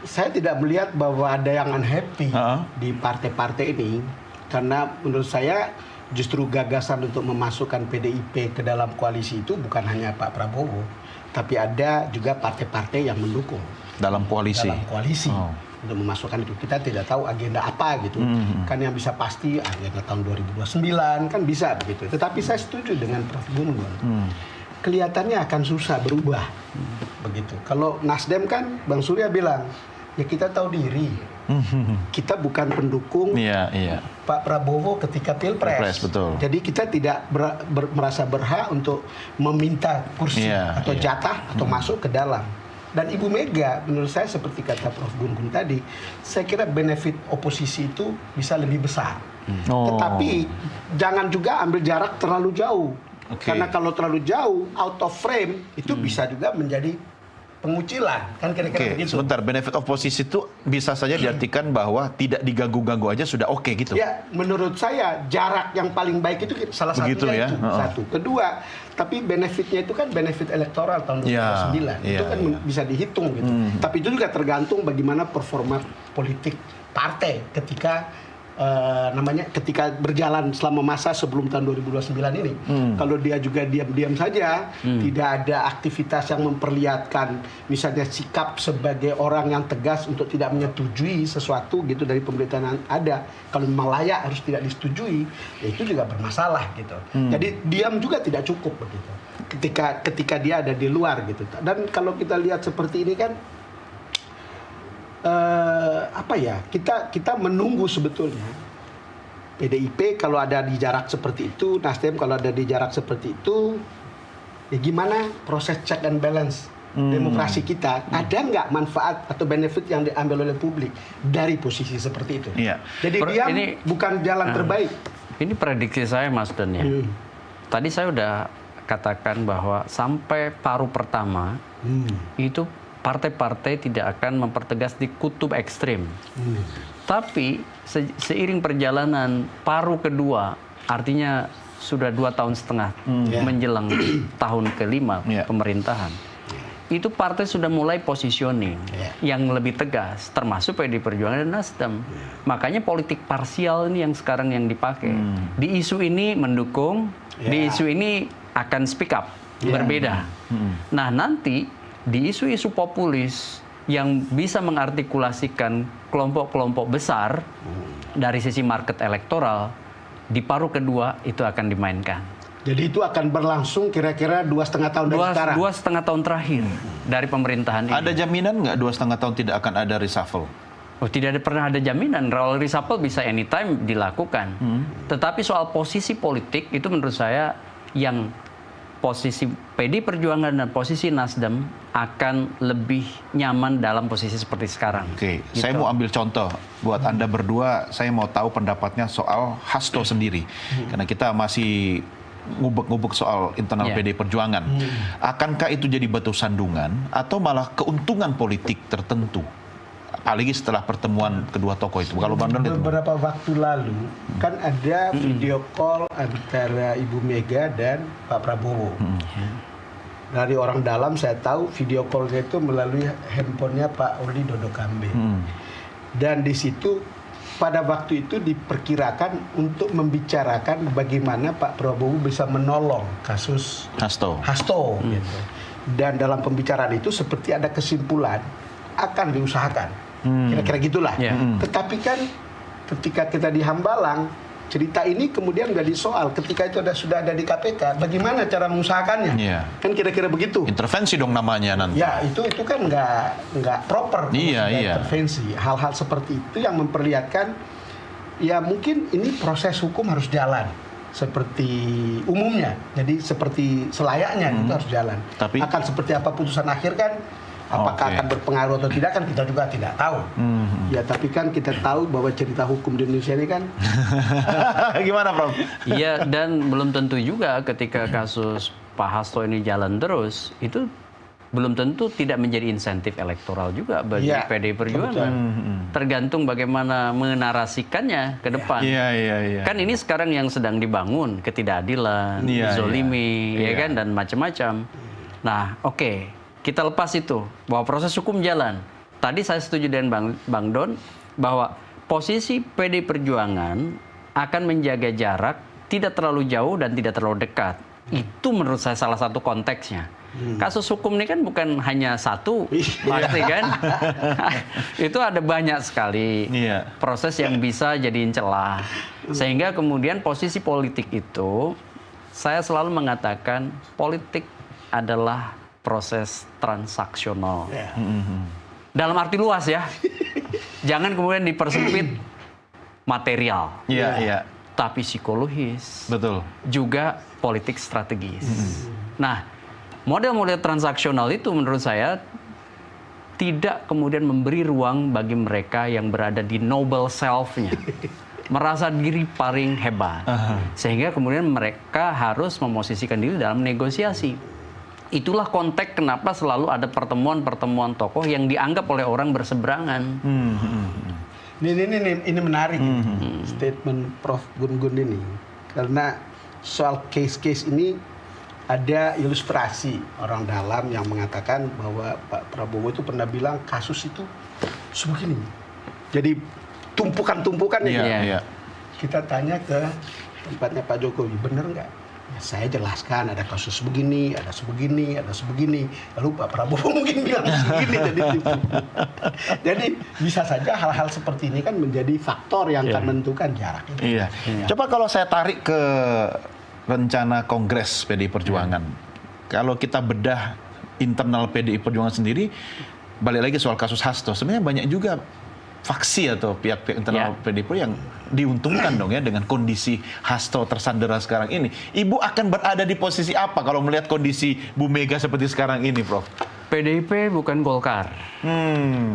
saya tidak melihat bahwa ada yang unhappy di partai-partai ini. Karena menurut saya justru gagasan untuk memasukkan PDIP ke dalam koalisi itu bukan hanya Pak Prabowo, tapi ada juga partai-partai yang mendukung. Dalam koalisi? Dalam koalisi. Untuk memasukkan itu. Kita tidak tahu agenda apa gitu. Kan yang bisa pasti agenda tahun 2029, kan bisa begitu. Tetapi saya setuju dengan Prof. Gun-Gun. Kelihatannya akan susah berubah. Begitu. Kalau Nasdem kan Bang Surya bilang, ya kita tahu diri. Kita bukan pendukung Pak Prabowo ketika Pilpres. Betul. Jadi kita tidak merasa berhak untuk meminta kursi atau jatah atau masuk ke dalam. Dan Ibu Mega, menurut saya seperti kata Prof. Gun-Gun tadi, saya kira benefit oposisi itu bisa lebih besar. Tetapi jangan juga ambil jarak terlalu jauh. Karena kalau terlalu jauh, out of frame, itu bisa juga menjadi pengucilan. Kan kira-kira begitu. Sebentar, benefit oposisi itu bisa saja diartikan bahwa tidak diganggu-ganggu aja sudah oke gitu. Ya, menurut saya jarak yang paling baik itu salah satunya itu. Satu. Kedua, tapi benefitnya itu kan benefit elektoral tahun 2009. Itu kan bisa dihitung gitu. Tapi itu juga tergantung bagaimana performa politik partai ketika ketika berjalan selama masa sebelum tahun 2029 ini. Kalau dia juga diam-diam saja, tidak ada aktivitas yang memperlihatkan misalnya sikap sebagai orang yang tegas untuk tidak menyetujui sesuatu gitu dari pemerintahan yang ada. Kalau memang layak harus tidak disetujui, ya itu juga bermasalah gitu. Jadi diam juga tidak cukup begitu. Ketika dia ada di luar gitu. Dan kalau kita lihat seperti ini kan kita menunggu sebetulnya PDIP kalau ada di jarak seperti itu, Nasdem kalau ada di jarak seperti itu, ya gimana proses check and balance demokrasi kita, ada nggak manfaat atau benefit yang diambil oleh publik dari posisi seperti itu? Jadi dia bukan jalan terbaik. Ini prediksi saya, Mas Dan ya. Tadi saya udah katakan bahwa sampai paruh pertama itu partai-partai tidak akan mempertegas di kutub ekstrim. Tapi seiring perjalanan paruh kedua, artinya sudah 2,5 tahun menjelang tahun kelima pemerintahan, itu partai sudah mulai positioning Ya. yang lebih tegas, termasuk PDI Perjuangan dan Nasdem. Makanya politik parsial ini yang sekarang yang dipakai. Di isu ini mendukung, di isu ini akan speak up, berbeda. Nah nanti di isu-isu populis yang bisa mengartikulasikan kelompok-kelompok besar dari sisi market elektoral, di paruh kedua itu akan dimainkan. Jadi itu akan berlangsung kira-kira 2,5 tahun dari sekarang. 2,5 tahun terakhir dari pemerintahan ini. Ada jaminan nggak 2,5 tahun tidak akan ada reshuffle? Oh, tidak pernah ada jaminan. Kalau reshuffle bisa anytime dilakukan. Tetapi soal posisi politik itu menurut saya yang posisi PDI Perjuangan dan posisi Nasdem akan lebih nyaman dalam posisi seperti sekarang. Oke, Gitu. saya mau ambil contoh buat Anda berdua. Saya mau tahu pendapatnya soal Hasto sendiri, karena kita masih ngubek-ngubek soal internal Ya. PDI Perjuangan. Akankah itu jadi batu sandungan atau malah keuntungan politik tertentu? Apalagi setelah pertemuan kedua tokoh itu. Kalau Bang Don lihat, Beberapa waktu lalu kan ada video call antara Ibu Mega dan Pak Prabowo. Dari orang dalam saya tahu video callnya itu melalui handphonenya Pak Oli Dodo Kambe. Dan di situ pada waktu itu diperkirakan untuk membicarakan bagaimana Pak Prabowo bisa menolong kasus Hasto. Gitu. Dan dalam pembicaraan itu seperti ada kesimpulan akan diusahakan. Kira-kira gitulah. Tetapi kan ketika kita di Hambalang, cerita ini kemudian nggak disoal. Ketika itu sudah ada di KPK, bagaimana cara mengusahakannya? Kan kira-kira begitu. Intervensi dong namanya nanti. Ya itu kan nggak proper. Iya. Intervensi. Hal-hal seperti itu yang memperlihatkan ya mungkin ini proses hukum harus jalan seperti umumnya. Jadi seperti selayaknya itu harus jalan. Tapi akan seperti apa putusan akhir kan? Apakah akan berpengaruh atau tidak kan kita juga tidak tahu. Ya tapi kan kita tahu bahwa cerita hukum di Indonesia ini kan. Gimana, Prof? Iya, dan belum tentu juga ketika kasus Pak Hasto ini jalan terus, itu belum tentu tidak menjadi insentif elektoral juga bagi PDI Perjuangan. Tergantung bagaimana menarasikannya ke depan. Iya. Kan ini sekarang yang sedang dibangun, ketidakadilan, dizolimi, ya kan, dan macam-macam. Nah, oke. Kita lepas itu, bahwa proses hukum jalan. Tadi saya setuju dengan Bang Don, bahwa posisi PDI Perjuangan akan menjaga jarak, tidak terlalu jauh dan tidak terlalu dekat. Itu menurut saya salah satu konteksnya. Kasus hukum ini kan bukan hanya satu, pasti kan? Itu ada banyak sekali proses yang bisa jadiin celah. Sehingga kemudian posisi politik itu, saya selalu mengatakan politik adalah proses transaksional. Dalam arti luas ya. Jangan kemudian dipersempit material. Iya. Tapi psikologis. Betul. Juga politik strategis. Nah, model-model transaksional itu menurut saya tidak kemudian memberi ruang bagi mereka yang berada di noble self-nya. Merasa diri paling hebat. Sehingga kemudian mereka harus memosisikan diri dalam negosiasi. Itulah konteks kenapa selalu ada pertemuan-pertemuan tokoh yang dianggap oleh orang berseberangan. Ini menarik statement Prof. Gun-Gun ini. Karena soal case-case ini ada ilustrasi orang dalam yang mengatakan bahwa Pak Prabowo itu pernah bilang kasus itu sebegini. Jadi tumpukan-tumpukan ini. Kita tanya ke tempatnya Pak Jokowi, benar nggak? Ya, saya jelaskan ada kasus begini, ada sebegini, ada sebegini. Lalu Pak Prabowo mungkin bilang segini. Jadi bisa saja hal-hal seperti ini kan menjadi faktor yang akan menentukan jarak itu. Iya. Coba kalau saya tarik ke rencana Kongres PDI Perjuangan. Kalau kita bedah internal PDI Perjuangan sendiri, balik lagi soal kasus Hasto, sebenarnya banyak juga faksi atau pihak-pihak internal PDIP yang diuntungkan dong ya dengan kondisi Hasto tersandera sekarang ini. Ibu akan berada di posisi apa kalau melihat kondisi Bu Mega seperti sekarang ini, Prof? PDIP bukan Golkar.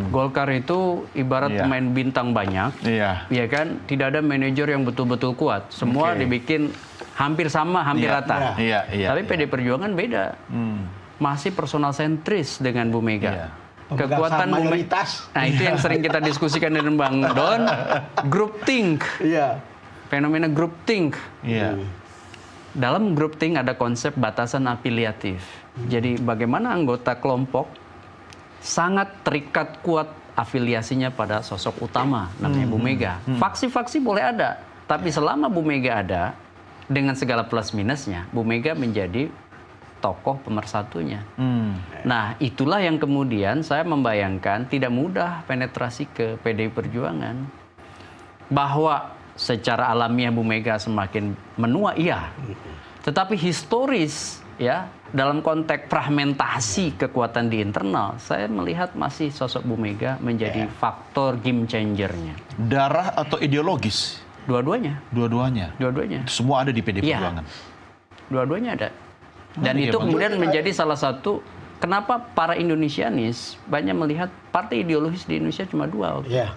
Golkar itu ibarat pemain bintang banyak, ya kan? Tidak ada manajer yang betul-betul kuat. Semua dibikin hampir sama, hampir rata. Tapi PDI Perjuangan beda. Masih personal sentris dengan Bu Mega. Kekuatan mayoritas. Nah, itu yang sering kita diskusikan dengan Bang Don, group think. Fenomena group think. dalam groupthink ada konsep batasan afiliatif. Jadi bagaimana anggota kelompok sangat terikat kuat afiliasinya pada sosok utama, namanya Bu Mega. Faksi-faksi boleh ada, tapi selama Bu Mega ada, dengan segala plus minusnya, Bu Mega menjadi tokoh pemersatunya. Nah, itulah yang kemudian saya membayangkan tidak mudah penetrasi ke PDI Perjuangan. Bahwa secara alamiah Bu Mega semakin menua, iya. Tetapi historis, ya, dalam konteks fragmentasi kekuatan di internal, saya melihat masih sosok Bu Mega menjadi faktor game changer-nya. Darah atau ideologis? Dua-duanya. Dua-duanya. Dua-duanya. Semua ada di PD Iya. Perjuangan. Dua-duanya ada. Dan itu kemudian menjadi salah satu kenapa para Indonesianis banyak melihat partai ideologis di Indonesia cuma dua. Ya.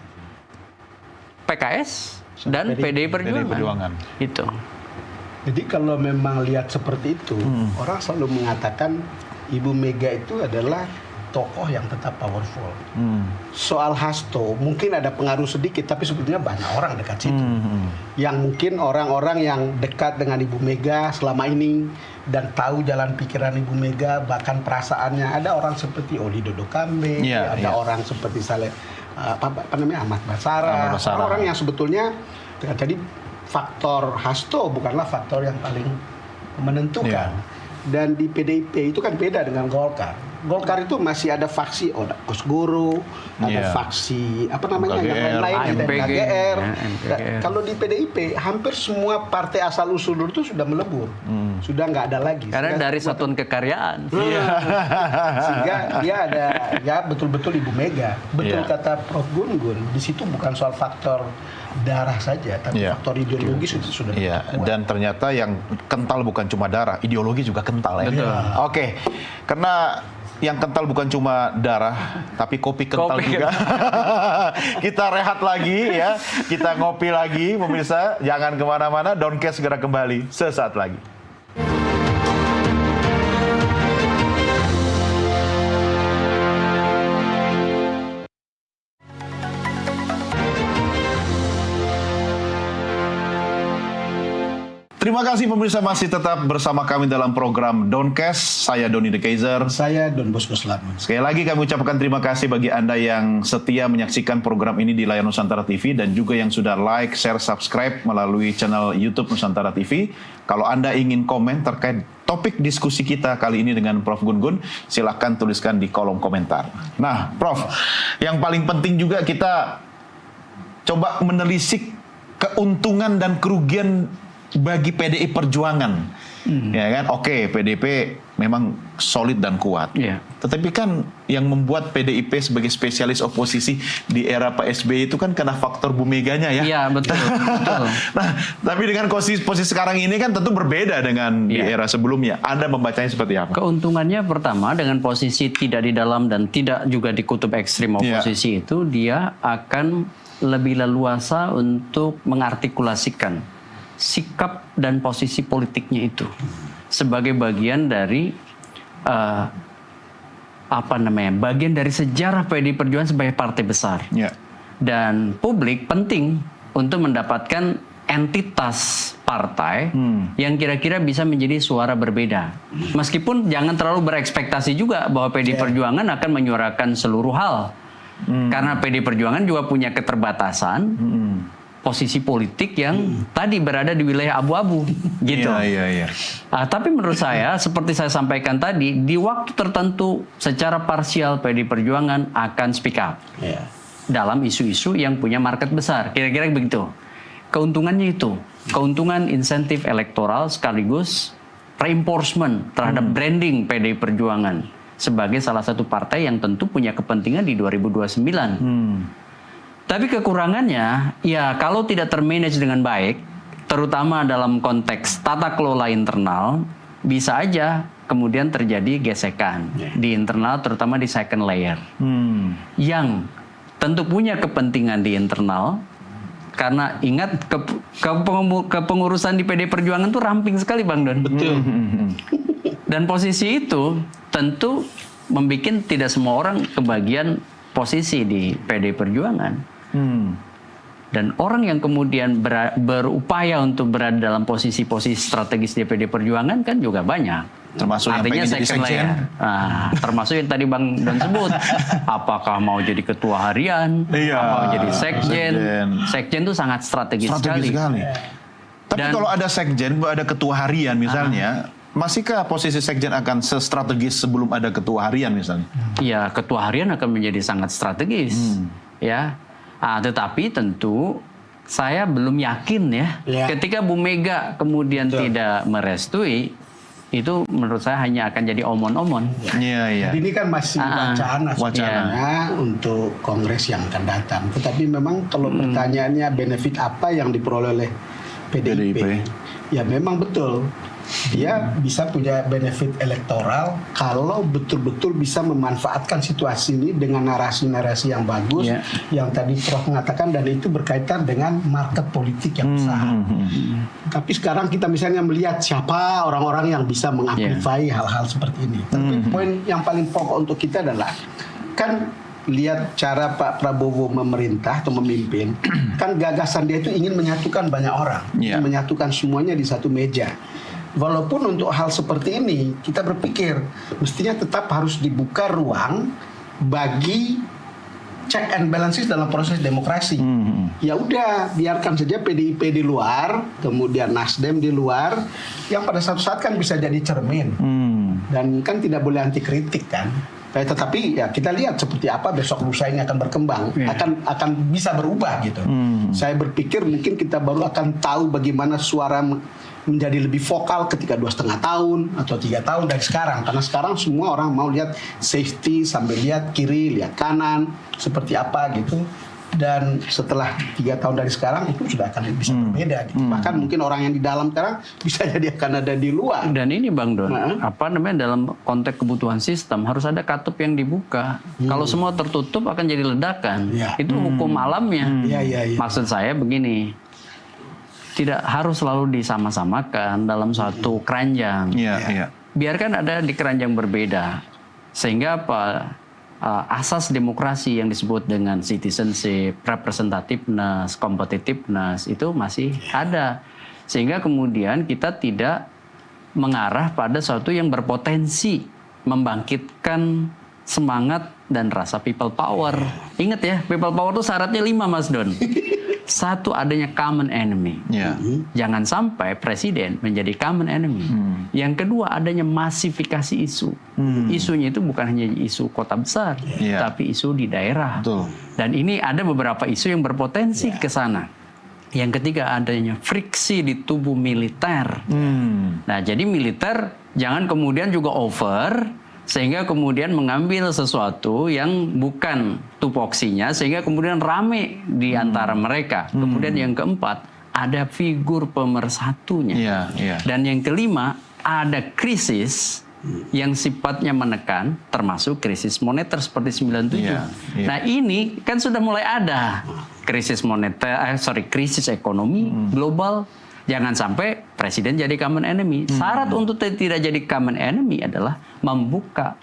PKS dan PDI Perjuangan. Perjuangan. Itu. Jadi kalau memang lihat seperti itu, orang selalu mengatakan Ibu Mega itu adalah tokoh yang tetap powerful. Soal Hasto mungkin ada pengaruh sedikit, tapi sebetulnya banyak orang dekat situ. Yang mungkin orang-orang yang dekat dengan Ibu Mega selama ini dan tahu jalan pikiran Ibu Mega, bahkan perasaannya. Ada orang seperti Oli Dodo Kambe, ada orang seperti Ahmad Basara, orang-orang yang sebetulnya jadi faktor Hasto bukanlah faktor yang paling menentukan. Dan di PDIP itu kan beda dengan Golkar. Golkar itu masih ada faksi Kosgoro, ada faksi yang lain-lain, dan KGR. Kalau di PDIP hampir semua partai asal usul itu sudah melebur, sudah nggak ada lagi. Karena dari satuan kekaryaan. Sehingga dia ada, ya betul-betul Ibu Mega. Betul kata Prof Gun-Gun, di situ bukan soal faktor darah saja, tapi faktor ideologis itu sudah kuat. Dan ternyata yang kental bukan cuma darah, ideologi juga kental ya. Oke, karena yang kental bukan cuma darah, tapi kopi kental juga. Kita rehat lagi ya, kita ngopi lagi, pemirsa. Jangan kemana-mana, Downcast segera kembali sesaat lagi. Terima kasih pemirsa masih tetap bersama kami dalam program Downcast. Saya Doni The Kaiser. Saya Don Bosco Slamet. Sekali lagi kami ucapkan terima kasih bagi Anda yang setia menyaksikan program ini di layar Nusantara TV dan juga yang sudah like, share, subscribe melalui channel YouTube Nusantara TV. Kalau Anda ingin komen terkait topik diskusi kita kali ini dengan Prof Gun-Gun, silahkan tuliskan di kolom komentar. Nah, Prof, yang paling penting juga kita coba menelisik keuntungan dan kerugian bagi PDI Perjuangan, ya kan? Oke, PDIP memang solid dan kuat. Tetapi kan yang membuat PDIP sebagai spesialis oposisi di era Pak SBY itu kan karena faktor Bu Meganya ya. Iya, betul. Nah, tapi dengan posisi sekarang ini kan tentu berbeda dengan di era sebelumnya. Anda membacanya seperti apa? Keuntungannya pertama dengan posisi tidak di dalam dan tidak juga di kutub ekstrim oposisi itu, dia akan lebih leluasa untuk mengartikulasikan sikap dan posisi politiknya itu sebagai bagian dari bagian dari sejarah PDI Perjuangan sebagai partai besar. Dan publik penting untuk mendapatkan entitas partai yang kira-kira bisa menjadi suara berbeda. Meskipun jangan terlalu berekspektasi juga bahwa PDI Perjuangan akan menyuarakan seluruh hal. Karena PDI Perjuangan juga punya keterbatasan posisi politik yang tadi berada di wilayah abu-abu gitu. Tapi menurut saya seperti saya sampaikan tadi, di waktu tertentu secara parsial PDI Perjuangan akan speak up dalam isu-isu yang punya market besar. Kira-kira begitu. Keuntungannya itu, keuntungan insentif elektoral sekaligus reinforcement terhadap branding PDI Perjuangan sebagai salah satu partai yang tentu punya kepentingan di 2029. Tapi kekurangannya, ya kalau tidak termanage dengan baik, terutama dalam konteks tata kelola internal, bisa aja kemudian terjadi gesekan di internal, terutama di second layer. Yang tentu punya kepentingan di internal, karena ingat kepengurusan di PDI Perjuangan itu ramping sekali Bang Don. Betul. Dan posisi itu tentu membuat tidak semua orang kebagian posisi di PDI Perjuangan. Dan orang yang kemudian berupaya untuk berada dalam posisi-posisi strategis DPD Perjuangan kan juga banyak. Termasuk yang Artinya pengen jadi second sekjen. layer. Termasuk yang tadi Bang Don sebut. Apakah mau jadi ketua harian? Iya, Mau jadi sekjen? sekjen. Sekjen itu sangat strategis Strategi sekali. Tapi Dan- kalau ada sekjen, ada ketua harian misalnya, masihkah posisi sekjen akan sestrategis sebelum ada ketua harian misalnya? Ya, ketua harian akan menjadi sangat strategis, ya. Tetapi tentu saya belum yakin ya, Ya. ketika Bu Mega kemudian tidak merestui, itu menurut saya hanya akan jadi omon-omon. Iya, iya. Jadi ini kan masih wacana sebenarnya untuk kongres yang akan datang. Tetapi memang kalau pertanyaannya benefit apa yang diperoleh oleh PDIP, ya memang betul. Dia bisa punya benefit elektoral kalau betul-betul bisa memanfaatkan situasi ini dengan narasi-narasi yang bagus, Ya. yang tadi Prof mengatakan, dan itu berkaitan dengan market politik yang besar. Tapi sekarang kita misalnya melihat siapa orang-orang yang bisa mengamplify hal-hal seperti ini. Tapi poin yang paling pokok untuk kita adalah kan lihat cara Pak Prabowo memerintah atau memimpin, kan gagasan dia itu ingin menyatukan banyak orang, Yeah. ingin menyatukan semuanya di satu meja. Walaupun untuk hal seperti ini kita berpikir mestinya tetap harus dibuka ruang bagi check and balances dalam proses demokrasi. Ya udah, biarkan saja PDIP di luar, kemudian Nasdem di luar, yang pada satu saat kan bisa jadi cermin. Dan kan tidak boleh anti kritik kan. Tetapi ya kita lihat seperti apa besok lusa ini akan berkembang, akan bisa berubah gitu. Saya berpikir mungkin kita baru akan tahu bagaimana suara menjadi lebih vokal ketika 2,5 tahun atau 3 tahun dari sekarang, karena sekarang semua orang mau lihat safety sambil lihat kiri, lihat kanan seperti apa gitu. Dan setelah 3 tahun dari sekarang itu sudah akan bisa berbeda gitu. Bahkan mungkin orang yang di dalam sekarang bisa jadi akan ada di luar. Dan ini Bang Don, apa namanya, dalam konteks kebutuhan sistem harus ada katup yang dibuka. Kalau semua tertutup akan jadi ledakan. Ya. Itu hukum alamnya. Iya. Maksud saya begini, tidak harus selalu disama-samakan dalam satu keranjang. Iya, iya. Biarkan ada di keranjang berbeda, sehingga apa, asas demokrasi yang disebut dengan citizenship, representativeness, competitiveness itu masih ada, sehingga kemudian kita tidak mengarah pada sesuatu yang berpotensi membangkitkan semangat dan rasa people power. Ingat ya, people power itu syaratnya 5 Mas Don. Satu, adanya common enemy. Iya. Jangan sampai presiden menjadi common enemy. Yang kedua, adanya masifikasi isu. Isunya itu bukan hanya isu kota besar, Iya. tapi isu di daerah. Betul. Dan ini ada beberapa isu yang berpotensi ke sana. Yang ketiga, adanya friksi di tubuh militer. Nah, jadi militer jangan kemudian juga over, sehingga kemudian mengambil sesuatu yang bukan tupoksinya, sehingga kemudian rame di antara mereka. Kemudian yang keempat, ada figur pemersatunya. Iya, iya. Dan yang kelima, ada krisis yang sifatnya menekan, termasuk krisis moneter seperti 97. Iya, iya. Nah, ini kan sudah mulai ada krisis moneter, krisis ekonomi global. Jangan sampai presiden jadi common enemy. Syarat untuk tidak jadi common enemy adalah membuka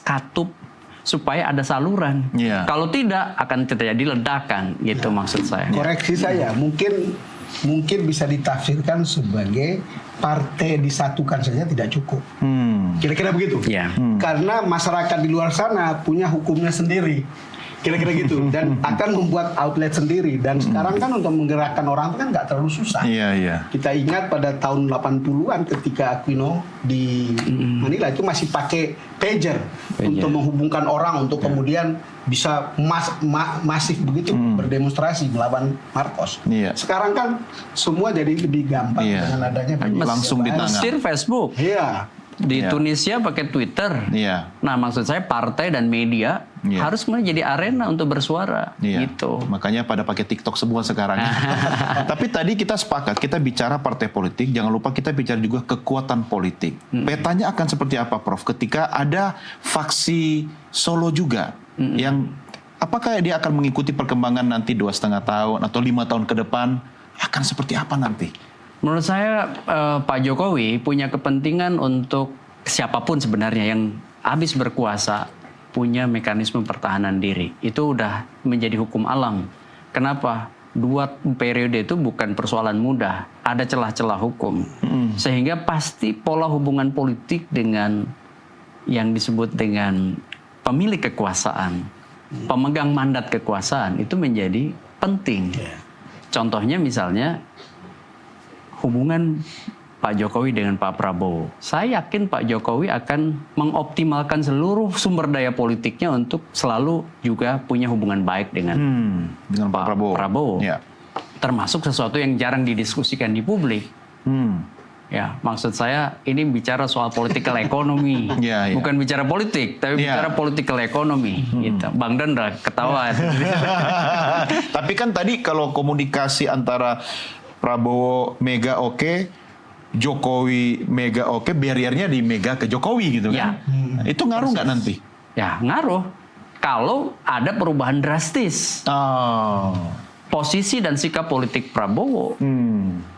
katup supaya ada saluran. Iya. Kalau tidak akan terjadi ledakan, gitu maksud saya. Koreksi saya, mungkin bisa ditafsirkan sebagai partai disatukan saja tidak cukup. Kira-kira begitu. Ya. Karena masyarakat di luar sana punya hukumnya sendiri. Kira-kira gitu. Dan akan membuat outlet sendiri. Dan sekarang kan untuk menggerakkan orang itu kan nggak terlalu susah. Iya, iya. Kita ingat pada tahun 80-an ketika Aquino di Manila itu masih pakai pager untuk menghubungkan orang untuk kemudian bisa masif begitu berdemonstrasi melawan Marcos. Iya. Sekarang kan semua jadi lebih gampang dengan adanya media Langsung di sosial. tangan. Mesir Facebook, Iya. di Tunisia pakai Twitter. Iya. Nah, maksud saya partai dan media harus menjadi arena untuk bersuara, Iya. gitu. Makanya pada pakai TikTok semua sekarang. Tapi tadi kita sepakat, kita bicara partai politik, jangan lupa kita bicara juga kekuatan politik. Petanya akan seperti apa, Prof? Ketika ada faksi Solo juga, yang apakah dia akan mengikuti perkembangan nanti 2,5 tahun atau 5 tahun ke depan, akan seperti apa nanti? Menurut saya Pak Jokowi punya kepentingan untuk siapapun sebenarnya yang habis berkuasa punya mekanisme pertahanan diri. Itu udah menjadi hukum alam. Kenapa? 2 periode itu bukan persoalan mudah, ada celah-celah hukum, sehingga pasti pola hubungan politik dengan yang disebut dengan pemilik kekuasaan, pemegang mandat kekuasaan itu menjadi penting. Contohnya misalnya hubungan Pak Jokowi dengan Pak Prabowo. Saya yakin Pak Jokowi akan mengoptimalkan seluruh sumber daya politiknya untuk selalu juga punya hubungan baik dengan Pak Prabowo. Ya. Termasuk sesuatu yang jarang didiskusikan di publik. Ya, maksud saya ini bicara soal political economy, bukan bicara politik, tapi bicara political economy. Gitu. Bang Don udah ketawa. Tapi kan tadi kalau komunikasi antara Prabowo Mega oke, Jokowi Mega oke, barriernya di Mega ke Jokowi gitu kan? Itu ngaruh nggak nanti? Ya ngaruh. Kalau ada perubahan drastis. Posisi dan sikap politik Prabowo.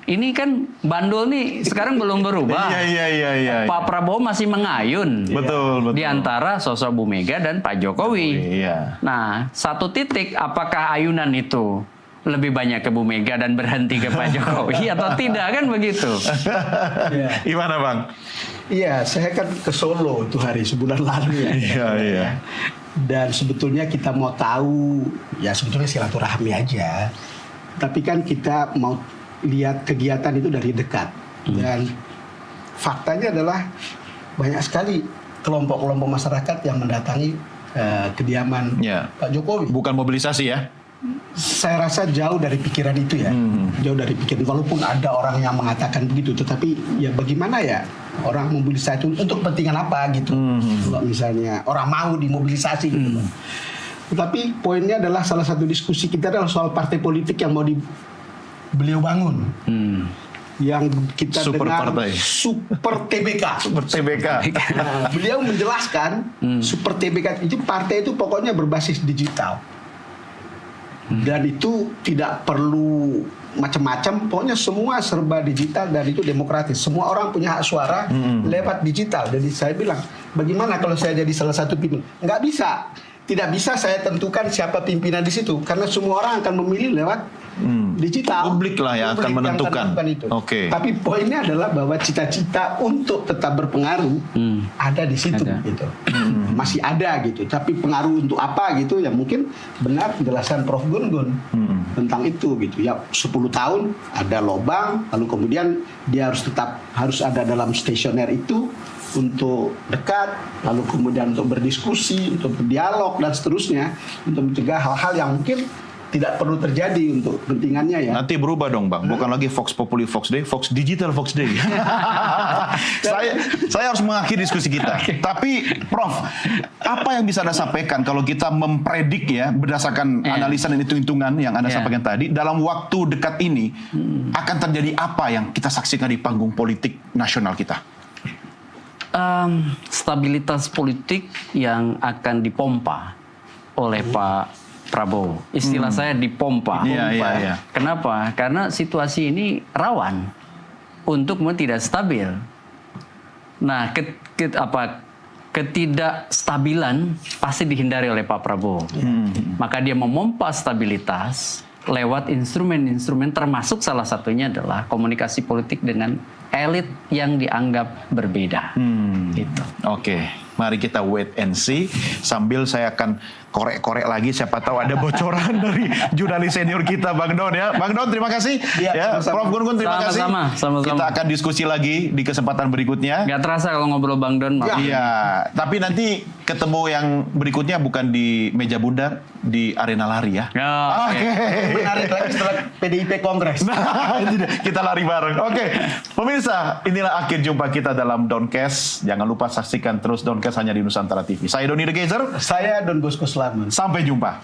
Ini kan bandul nih sekarang belum berubah. Iya. Pak Prabowo masih mengayun. Betul. Di antara sosok Bu Mega dan Pak Jokowi. Iya. Nah, satu titik apakah ayunan itu lebih banyak ke Bu Mega dan berhenti ke Pak Jokowi atau tidak, kan begitu? Gimana Bang? Iya, saya kan ke Solo itu hari sebulan lalu ya. Iya. Dan sebetulnya kita mau tahu, ya sebetulnya silaturahmi aja. Tapi kan kita mau lihat kegiatan itu dari dekat. Dan faktanya adalah banyak sekali kelompok-kelompok masyarakat yang mendatangi kediaman Pak Jokowi. Bukan mobilisasi ya? Saya rasa jauh dari pikiran itu ya, jauh dari pikiran. Walaupun ada orang yang mengatakan begitu, tetapi ya bagaimana ya orang mobilisasi itu untuk kepentingan apa gitu? Kalau misalnya orang mau dimobilisasi gitu. Tetapi poinnya adalah salah satu diskusi kita adalah soal partai politik yang mau beliau bangun. Yang kita Super dengar partai. Super TBK. Super TBK. Nah, beliau menjelaskan Super TBK itu partai itu pokoknya berbasis digital. Dan itu tidak perlu macam-macam, pokoknya semua serba digital dan itu demokratis. Semua orang punya hak suara lewat digital. Jadi saya bilang, bagaimana kalau saya jadi salah satu pimpinan? Nggak bisa. Tidak bisa saya tentukan siapa pimpinan di situ, karena semua orang akan memilih lewat digital. Publik lah yang akan menentukan. Itu. Oke. Tapi poinnya adalah bahwa cita-cita untuk tetap berpengaruh ada di situ, gitu. Masih ada gitu. Tapi pengaruh untuk apa gitu? Ya mungkin benar penjelasan Prof. Gun Gun tentang itu gitu. Ya 10 tahun ada lobang, lalu kemudian dia harus ada dalam stasioner itu untuk dekat, lalu kemudian untuk berdiskusi, untuk berdialog dan seterusnya, untuk mencegah hal-hal yang mungkin tidak perlu terjadi untuk kepentingannya ya. Nanti berubah dong Bang, bukan lagi Vox Populi Vox Day, Vox Digital Vox Day. saya harus mengakhiri diskusi kita. Tapi Prof, apa yang bisa Anda sampaikan kalau kita mempredik ya berdasarkan analisa dan hitung-hitungan yang Anda sampaikan tadi, dalam waktu dekat ini akan terjadi apa yang kita saksikan di panggung politik nasional kita? Stabilitas politik yang akan dipompa oleh Pak Prabowo. Istilah saya dipompa. Iya. Kenapa? Karena situasi ini rawan untuk tidak stabil. Nah, ketidakstabilan pasti dihindari oleh Pak Prabowo. Maka dia memompa stabilitas lewat instrumen-instrumen, termasuk salah satunya adalah komunikasi politik dengan elit yang dianggap berbeda. Gitu. Oke, mari kita wait and see. Sambil saya akan korek-korek lagi, siapa tahu ada bocoran dari jurnalis senior kita, Bang Don ya. Bang Don, terima kasih. Ya, Prof. Gun Gun, terima kasih. Sama-sama. Kita akan diskusi lagi di kesempatan berikutnya. Nggak terasa kalau ngobrol Bang Don. Iya, tapi nanti ketemu yang berikutnya bukan di meja bundar, di arena lari ya. Oke. Menarik lagi setelah PDIP Kongres. Nah, kita lari bareng. Oke, pemirsa, inilah akhir jumpa kita dalam Doncast. Jangan lupa saksikan terus Doncast hanya di Nusantara TV. Saya Doni The Gazer. Saya Don Bosco Slamet. Sampai jumpa.